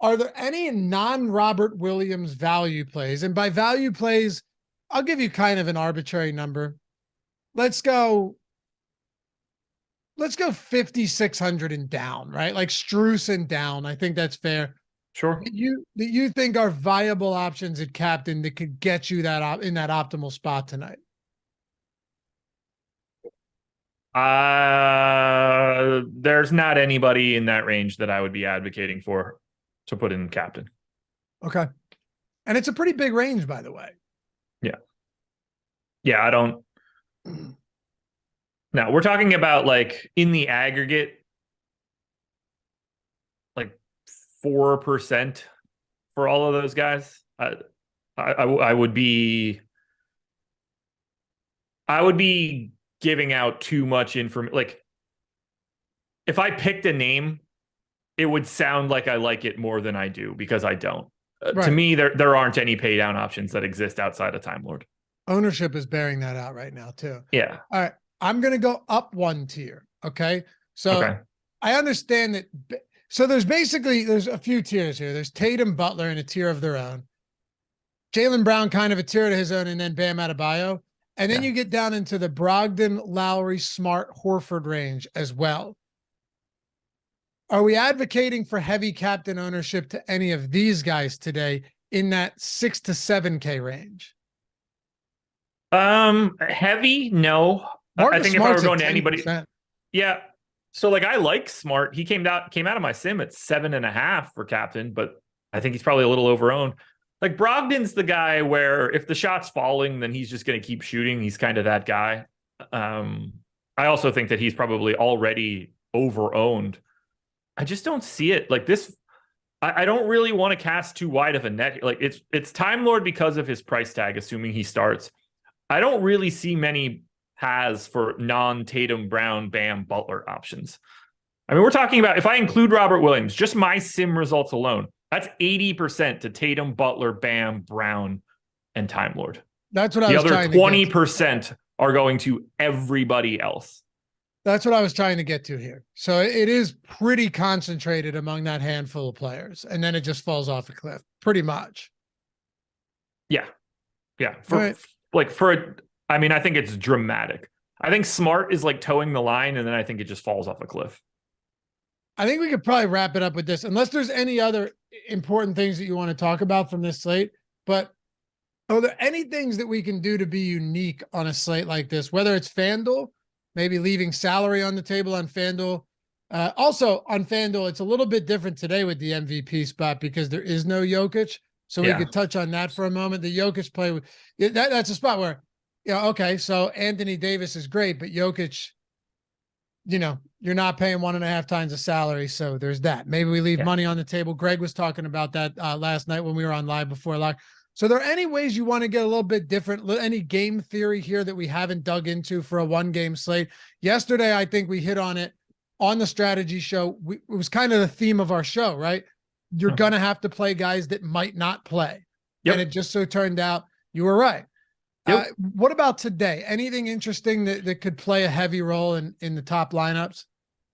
Are there any non-Robert Williams value plays? And by value plays, I'll give you kind of an arbitrary number. Let's go 5,600 and down, right? Like Struce and down. I think that's fair. Sure. That you think are viable options at captain that could get you that in that optimal spot tonight? There's not anybody in that range that I would be advocating for to put in captain. Okay. And it's a pretty big range, by the way. Yeah. Yeah, I don't. No, we're talking about like in the aggregate, like 4% for all of those guys. I would be giving out too much information. Like if I picked a name, it would sound like I like it more than I do because I don't. Right. To me, there aren't any pay down options that exist outside of Time Lord. Ownership is bearing that out right now too. Yeah. All right. I'm going to go up one tier. Okay. So Okay. I understand that. So there's a few tiers here. There's Tatum, Butler in a tier of their own. Jaylen Brown kind of a tier to his own, and then Bam Adebayo. And then you get down into the Brogdon, Lowry, Smart, Horford range as well. Are we advocating for heavy captain ownership to any of these guys today in that 6 to 7K range? Heavy, no. Marcus I think Smart's if I were going at to anybody, 10%. yeah. So like I like Smart. He came out of my sim at 7.5 for captain, but I think he's probably a little overowned. Like Brogdon's the guy where if the shot's falling, then he's just going to keep shooting. He's kind of that guy. I also think that he's probably already overowned. I just don't see it like this. I don't really want to cast too wide of a net. Like it's Time Lord because of his price tag, assuming he starts. I don't really see many paths for non-Tatum, Brown, Bam, Butler options. I mean, we're talking about if I include Robert Williams, just my sim results alone, that's 80% to Tatum, Butler, Bam, Brown, and Time Lord. That's what I was trying to get to. The other 20% are going to everybody else. That's what I was trying to get to here. So it is pretty concentrated among that handful of players, and then it just falls off a cliff, pretty much. Yeah. Yeah. I mean, I think it's dramatic. I think Smart is like towing the line, and then I think it just falls off a cliff. I think we could probably wrap it up with this, unless there's any other important things that you want to talk about from this slate. But are there any things that we can do to be unique on a slate like this, whether it's FanDuel, maybe leaving salary on the table on FanDuel? Also on FanDuel, it's a little bit different today with the MVP spot because there is no Jokic. So we could touch on that for a moment. The Jokic play, that's a spot where, okay, so Anthony Davis is great, but Jokic, you're not paying 1.5 times the salary. So there's that. Maybe we leave money on the table. Greg was talking about that last night when we were on live before lock. So there are any ways you want to get a little bit different, any game theory here that we haven't dug into for a 1-game slate? Yesterday, I think we hit on it on the strategy show. It was kind of the theme of our show, right? You're going to have to play guys that might not play. Yep. And it just so turned out you were right. Yep. What about today? Anything interesting that could play a heavy role in the top lineups?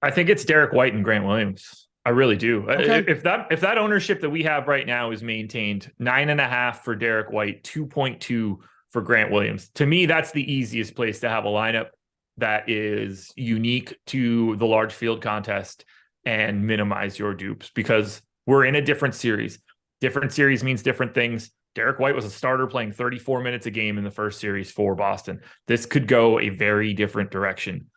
I think it's Derek White and Grant Williams. I really do. Okay. If that ownership that we have right now is maintained, 9.5 for Derek White, 2.2 for Grant Williams. To me, that's the easiest place to have a lineup that is unique to the large field contest and minimize your dupes because we're in a different series. Different series means different things. Derek White was a starter playing 34 minutes a game in the first series for Boston. This could go a very different direction.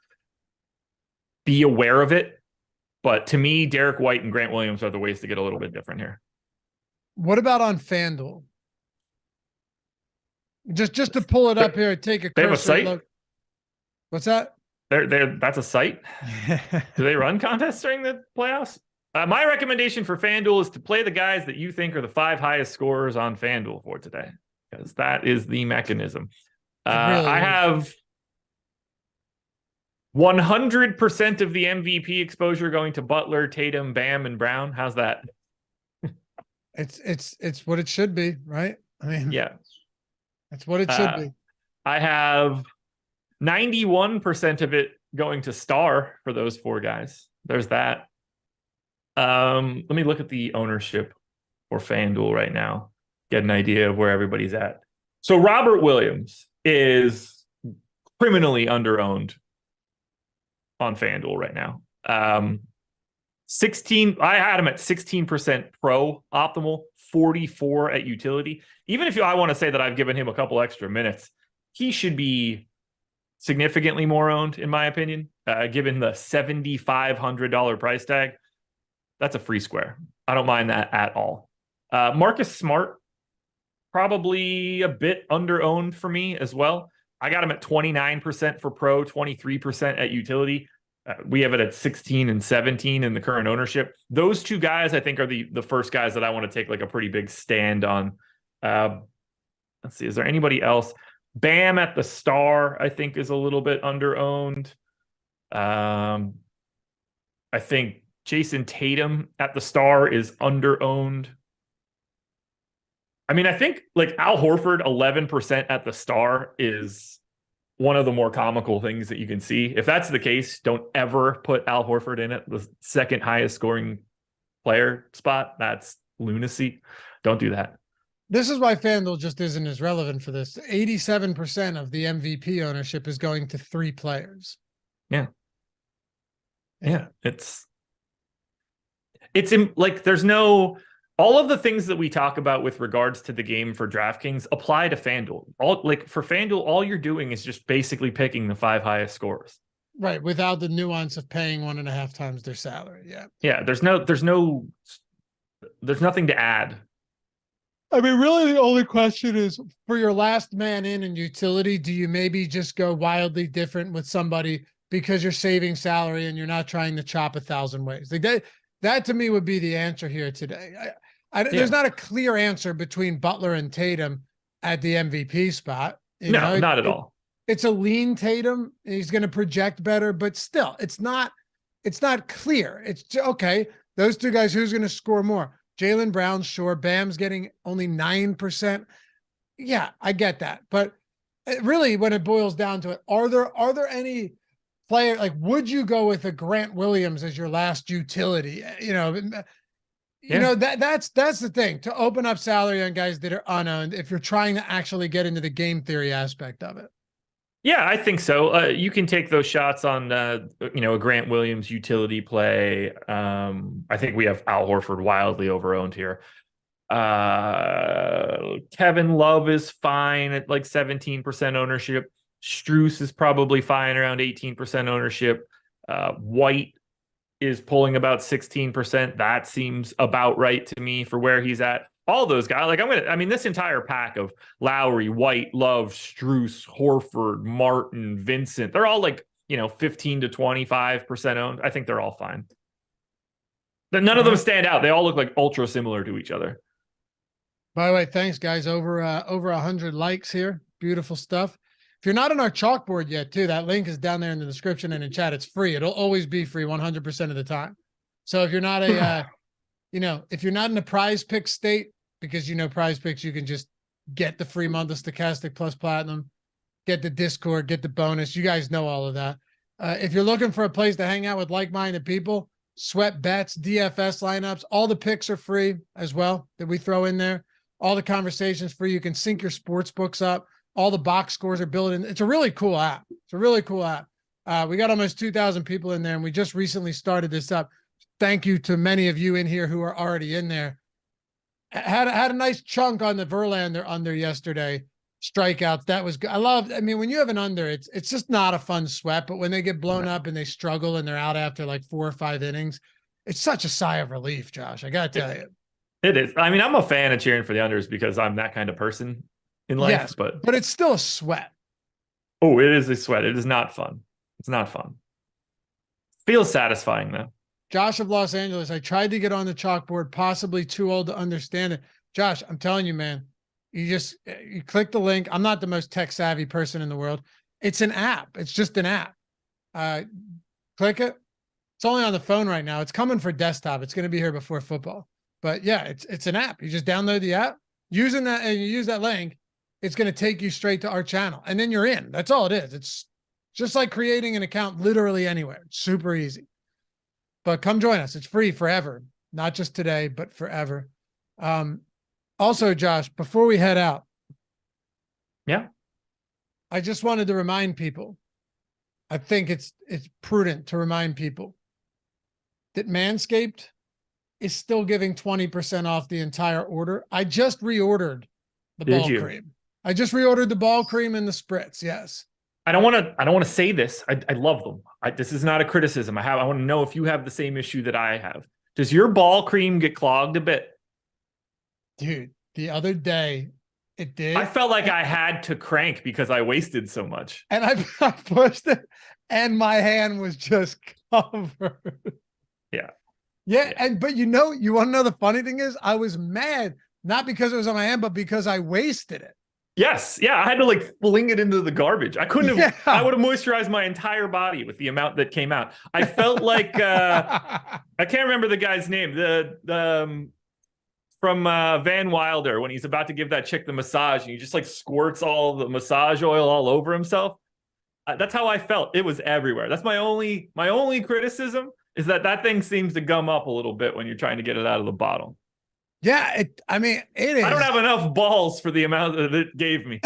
Be aware of it. But to me, Derek White and Grant Williams are the ways to get a little bit different here. What about on FanDuel? Just to pull it up here and take a they have a site? look. What's that? That's a site. Do they run contests during the playoffs? My recommendation for FanDuel is to play the guys that you think are the 5 highest scorers on FanDuel for today, because that is the mechanism. I have 100% of the MVP exposure going to Butler, Tatum, Bam, and Brown. How's that? It's what it should be, right? I mean, yeah, that's what it should be. I have 91% of it going to Star for those 4 guys. There's that. Let me look at the ownership for FanDuel right now, get an idea of where everybody's at. So Robert Williams is criminally underowned on FanDuel right now. 16, I had him at 16% pro optimal, 44 at utility. Even if I want to say that I've given him a couple extra minutes, he should be significantly more owned, in my opinion, given the $7,500 price tag. That's a free square. I don't mind that at all. Marcus Smart, probably a bit under-owned for me as well. I got him at 29% for pro, 23% at utility. We have it at 16 and 17 in the current ownership. Those 2 guys, I think, are the first guys that I want to take like a pretty big stand on. Let's see. Is there anybody else? Bam at the Star, I think, is a little bit under-owned. I think Jason Tatum at the Star is under-owned. I mean, I think like Al Horford, 11% at the Star is one of the more comical things that you can see. If that's the case, don't ever put Al Horford in it, the second highest scoring player spot. That's lunacy. Don't do that. This is why FanDuel just isn't as relevant for this. 87% of the MVP ownership is going to 3 players. Yeah. It's like there's no, all of the things that we talk about with regards to the game for DraftKings apply to FanDuel. For FanDuel, all you're doing is just basically picking the 5 highest scorers. Right, without the nuance of paying 1.5 times their salary. Yeah. Yeah, there's nothing to add. I mean, really the only question is for your last man in and utility, do you maybe just go wildly different with somebody because you're saving salary and you're not trying to chop 1,000 ways? Like that to me would be the answer here today. There's not a clear answer between Butler and Tatum at the MVP spot. Not at all. It's a lean Tatum. He's going to project better, but still, it's not clear. It's okay. Those 2 guys, who's going to score more? Jaylen Brown, sure. Bam's getting only 9%. Yeah, I get that. But really, when it boils down to it, are there any player, like, would you go with a Grant Williams as your last utility? That's the thing, to open up salary on guys that are unowned if you're trying to actually get into the game theory aspect of it. Yeah, I think so. You can take those shots on, a Grant Williams utility play. I think we have Al Horford wildly overowned here. Kevin Love is fine at like 17% ownership. Strus is probably fine around 18% ownership. White is pulling about 16%. That seems about right to me for where he's at. All those guys, this entire pack of Lowry, White, Love, Strus, Horford, Martin, Vincent, they're all like, 15 to 25% owned. I think they're all fine. None of them stand out. They all look like ultra similar to each other. By the way, thanks guys. Over 100 likes here. Beautiful stuff. If you're not on our chalkboard yet too, that link is down there in the description and in chat. It's free. It'll always be free 100% of the time. So if you're not if you're not in a PrizePicks state, because PrizePicks, you can just get the free month of Stokastic plus Platinum, get the Discord, get the bonus. You guys know all of that. If you're looking for a place to hang out with like-minded people, sweat bets, DFS lineups, all the picks are free as well that we throw in there. All the conversations free. You can sync your sports books up. All the box scores are built in. It's a really cool app. We got almost 2,000 people in there, and we just recently started this up. Thank you to many of you in here who are already in there. Had a nice chunk on the Verlander under yesterday. Strikeouts. That was good. When you have an under, it's just not a fun sweat, but when they get blown up and they struggle and they're out after like 4 or 5 innings, it's such a sigh of relief, Josh. I got to tell you. It is. I'm a fan of cheering for the unders because I'm that kind of person in life, yes, but it's still a sweat. Oh, it is a sweat. It is not fun. It's not fun. Feels satisfying though. Josh of Los Angeles, I tried to get on the chalkboard, possibly too old to understand it. Josh, I'm telling you, man, you click the link. I'm not the most tech savvy person in the world. It's an app. It's just an app. Click it. It's only on the phone right now. It's coming for desktop. It's going to be here before football. But yeah, it's an app. You just download the app, using that, and you use that link. It's going to take you straight to our channel, and then you're in. That's all it is. It's just like creating an account literally anywhere. It's super easy. But come join us. It's free forever, not just today, but forever. Also, Josh, before we head out, yeah, I just wanted to remind people. I think it's prudent to remind people that Manscaped is still giving 20% off the entire order. I just reordered the ball cream. I just reordered the ball cream and the spritz. Yes. I don't want to say this. I love them. This is not a criticism. I want to know if you have the same issue that I have. Does your ball cream get clogged a bit? Dude, the other day it did. I felt like I had to crank because I wasted so much. And I pushed it and my hand was just covered. Yeah. But you want to know the funny thing is I was mad, not because it was on my hand, but because I wasted it. Yes. Yeah. I had to like fling it into the garbage. I couldn't have, I would have moisturized my entire body with the amount that came out. I felt like, I can't remember the guy's name, from Van Wilder, when he's about to give that chick the massage and he just like squirts all the massage oil all over himself. That's how I felt. It was everywhere. That's my only criticism is that thing seems to gum up a little bit when you're trying to get it out of the bottle. Yeah, it is. I don't have enough balls for the amount that it gave me.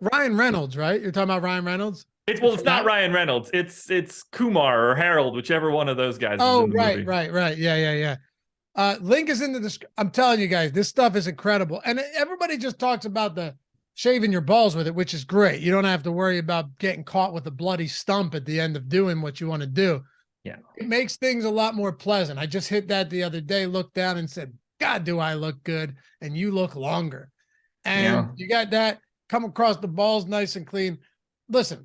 Ryan Reynolds, right? You're talking about Ryan Reynolds? It's not Ryan Reynolds. It's Kumar or Harold, whichever one of those guys. Oh, is in the movie. Right. Yeah. Link is in the description. I'm telling you guys, this stuff is incredible. And everybody just talks about the shaving your balls with it, which is great. You don't have to worry about getting caught with a bloody stump at the end of doing what you want to do. Yeah. It makes things a lot more pleasant. I just hit that the other day, looked down and said, God, do I look good? And you look longer. And you got that, come across the balls nice and clean. Listen,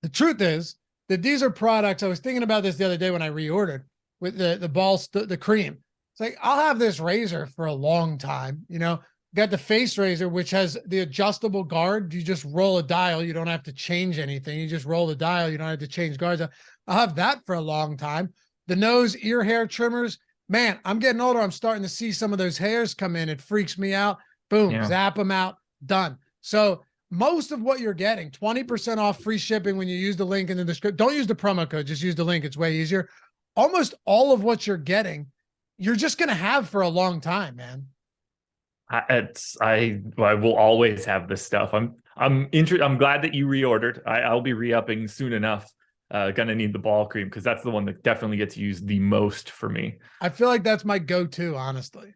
the truth is that these are products. I was thinking about this the other day when I reordered with the balls, the cream. It's like, I'll have this razor for a long time. Got the face razor, which has the adjustable guard. You just roll a dial. You don't have to change anything. You just roll the dial. You don't have to change guards. I'll have that for a long time. The nose, ear hair trimmers. Man, I'm getting older. I'm starting to see some of those hairs come in. It freaks me out. Boom, zap them out. Done. So most of what you're getting, 20% off, free shipping when you use the link in the description. Don't use the promo code. Just use the link. It's way easier. Almost all of what you're getting, you're just going to have for a long time, man. I will always have this stuff. I'm glad that you reordered. I'll be re-upping soon enough. Gonna need the ball cream because that's the one that definitely gets used the most for me. I feel like that's my go-to, honestly.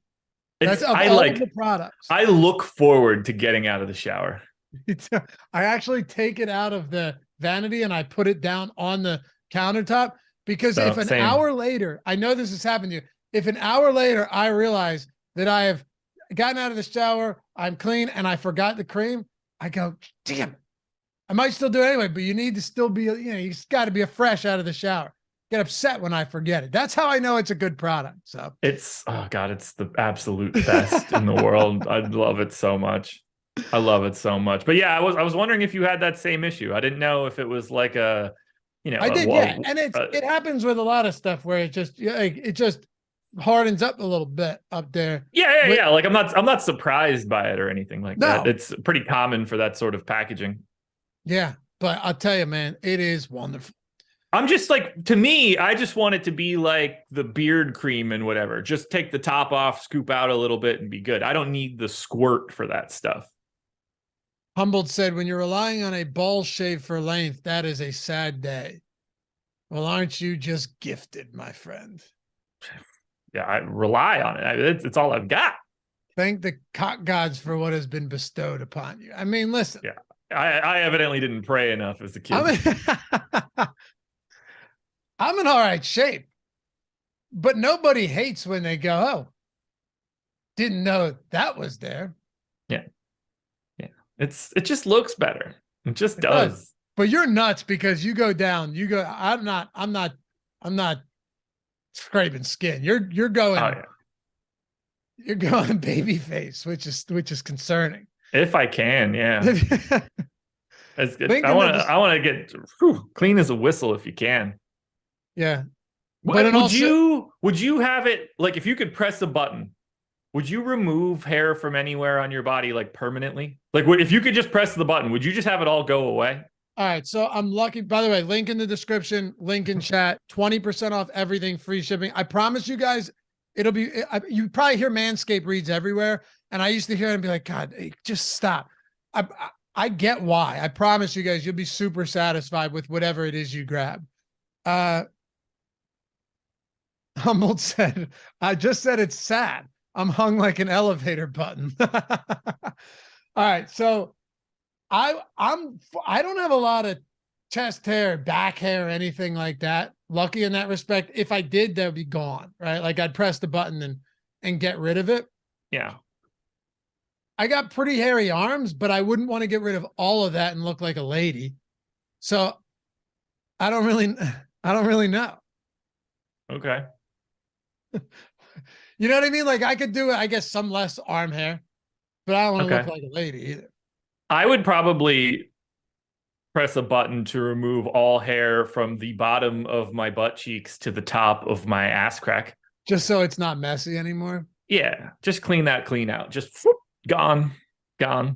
That's of all of the products. I look forward to getting out of the shower. I actually take it out of the vanity and I put it down on the countertop because if an hour later, I know this has happened to you. If an hour later I realize that I have gotten out of the shower, I'm clean, and I forgot the cream, I go, damn it. I might still do it anyway, but you need to still be, you got to be fresh out of the shower. Get upset when I forget it. That's how I know it's a good product. So it's the absolute best in the world. I love it so much. But yeah, I was wondering if you had that same issue. I didn't know if it was like I did, yeah. And it happens with a lot of stuff where it just hardens up a little bit up there. Yeah. Like I'm not surprised by it or anything like that. It's pretty common for that sort of packaging. Yeah, but I'll tell you, man, it is wonderful. I'm just like, to me, I just want it to be like the beard cream and whatever. Just take the top off, scoop out a little bit and be good. I don't need the squirt for that stuff. Humboldt said, when you're relying on a ball shave for length, that is a sad day. Well, aren't you just gifted, my friend? Yeah, I rely on it. It's all I've got. Thank the cock gods for what has been bestowed upon you. I mean, listen. Yeah. I evidently didn't pray enough as a kid. I'm in all right shape, but nobody hates when they go, oh, didn't know that was there. Yeah. It just looks better. It just does. But you're nuts because you go down. You go. I'm not scraping skin. You're going. Oh, yeah. You're going baby face, which is concerning. If I can, yeah. That's good. Thinking I want of to. I want to get clean as a whistle if you can. Yeah. But would you have it like if you could press a button? Would you remove hair from anywhere on your body like permanently? Like, if you could just press the button, would you just have it all go away? All right. So I'm lucky. By the way, link in the description, link in chat, 20% off everything, free shipping. I promise you guys, it'll be, you probably hear Manscaped reads everywhere. And I used to hear it and be like, God, just stop. I get why. I promise you guys, you'll be super satisfied with whatever it is you grab. Humboldt said, I just said it's sad. I'm hung like an elevator button. All right. So I don't have a lot of chest hair, back hair, anything like that. Lucky in that respect. If I did, that would be gone, right? Like I'd press the button and get rid of it. Yeah. I got pretty hairy arms, but I wouldn't want to get rid of all of that and look like a lady. So I don't really know. Okay. You know what I mean? Like I could do, I guess, some less arm hair, but I don't want to look like a lady either. I would probably press a button to remove all hair from the bottom of my butt cheeks to the top of my ass crack. Just so it's not messy anymore. Yeah. Just clean out. Just whoop, gone.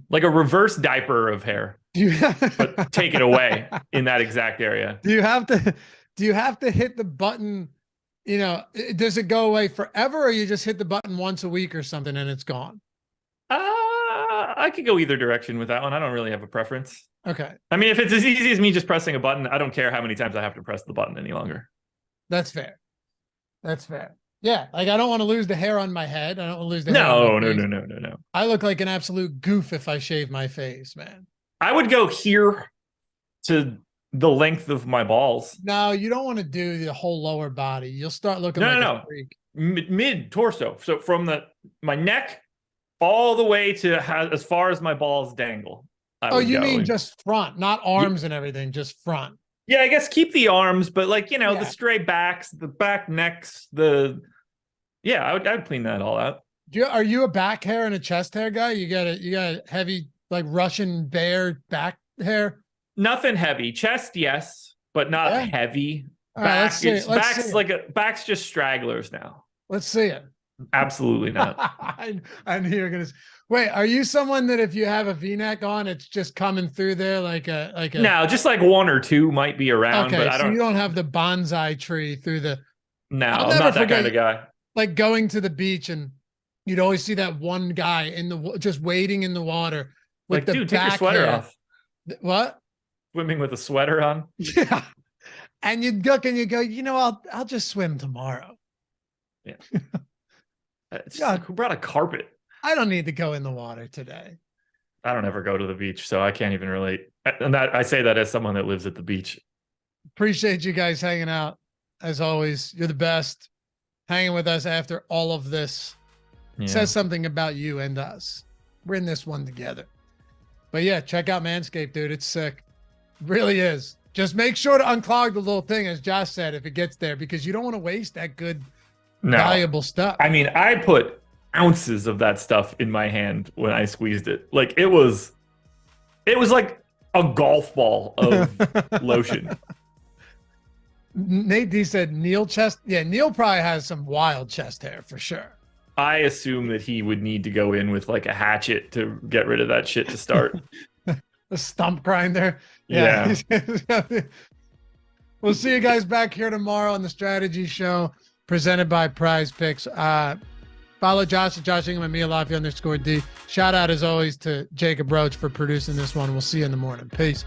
Like a reverse diaper of hair. But take it away in that exact area. Do you have to hit the button? You know, does it go away forever, or you just hit the button once a week or something and it's gone? I could go either direction with that one. I don't really have a preference. Okay. I mean, if it's as easy as me just pressing a button, I don't care how many times I have to press the button any longer. That's fair. Yeah. Like I don't want to lose the hair on my head. I don't want to lose the hair. No. I look like an absolute goof if I shave my face, man. I would go here to the length of my balls. No, you don't want to do the whole lower body. You'll start looking like a freak. Mid torso. So from my neck all the way to as far as my balls dangle. You mean just front, not arms and everything, just front. Yeah, I guess keep the arms, but the stray backs, the back necks, I would clean that all out. Are you a back hair and a chest hair guy? You got a heavy like Russian bear back hair? Nothing heavy. Chest, yes, but not heavy. Back, back's just stragglers now. Let's see it. Absolutely not. I knew you were gonna. Wait, are you someone that if you have a V-neck on, it's just coming through there like a? No, just like one or two might be around. Okay, but I don't. So you don't have the bonsai tree through the. No, I'm not that kind of guy. Like going to the beach and you'd always see that one guy just wading in the water with dude, take your sweater off. What? Swimming with a sweater on. Yeah. And you'd look and you go, I'll just swim tomorrow. Yeah. Who brought a carpet? I don't need to go in the water today. I don't ever go to the beach, so I can't even relate. And that I say that as someone that lives at the beach. Appreciate you guys hanging out. As always, you're the best. Hanging with us after all of this says something about you and us. We're in this one together. But yeah, check out Manscaped, dude. It's sick. It really is. Just make sure to unclog the little thing, as Josh said, if it gets there, because you don't want to waste that good, valuable stuff. I mean, I put ounces of that stuff in my hand when I squeezed it. Like it was like a golf ball of lotion. Nate D said Neil chest. Yeah, Neil probably has some wild chest hair for sure. I assume that he would need to go in with like a hatchet to get rid of that shit to start. A stump grinder. Yeah. We'll see you guys back here tomorrow on the Strategy Show presented by PrizePicks. Follow Josh at Josh Engleman, _D. Shout out as always to Jacob Roach for producing this one. We'll see you in the morning. Peace.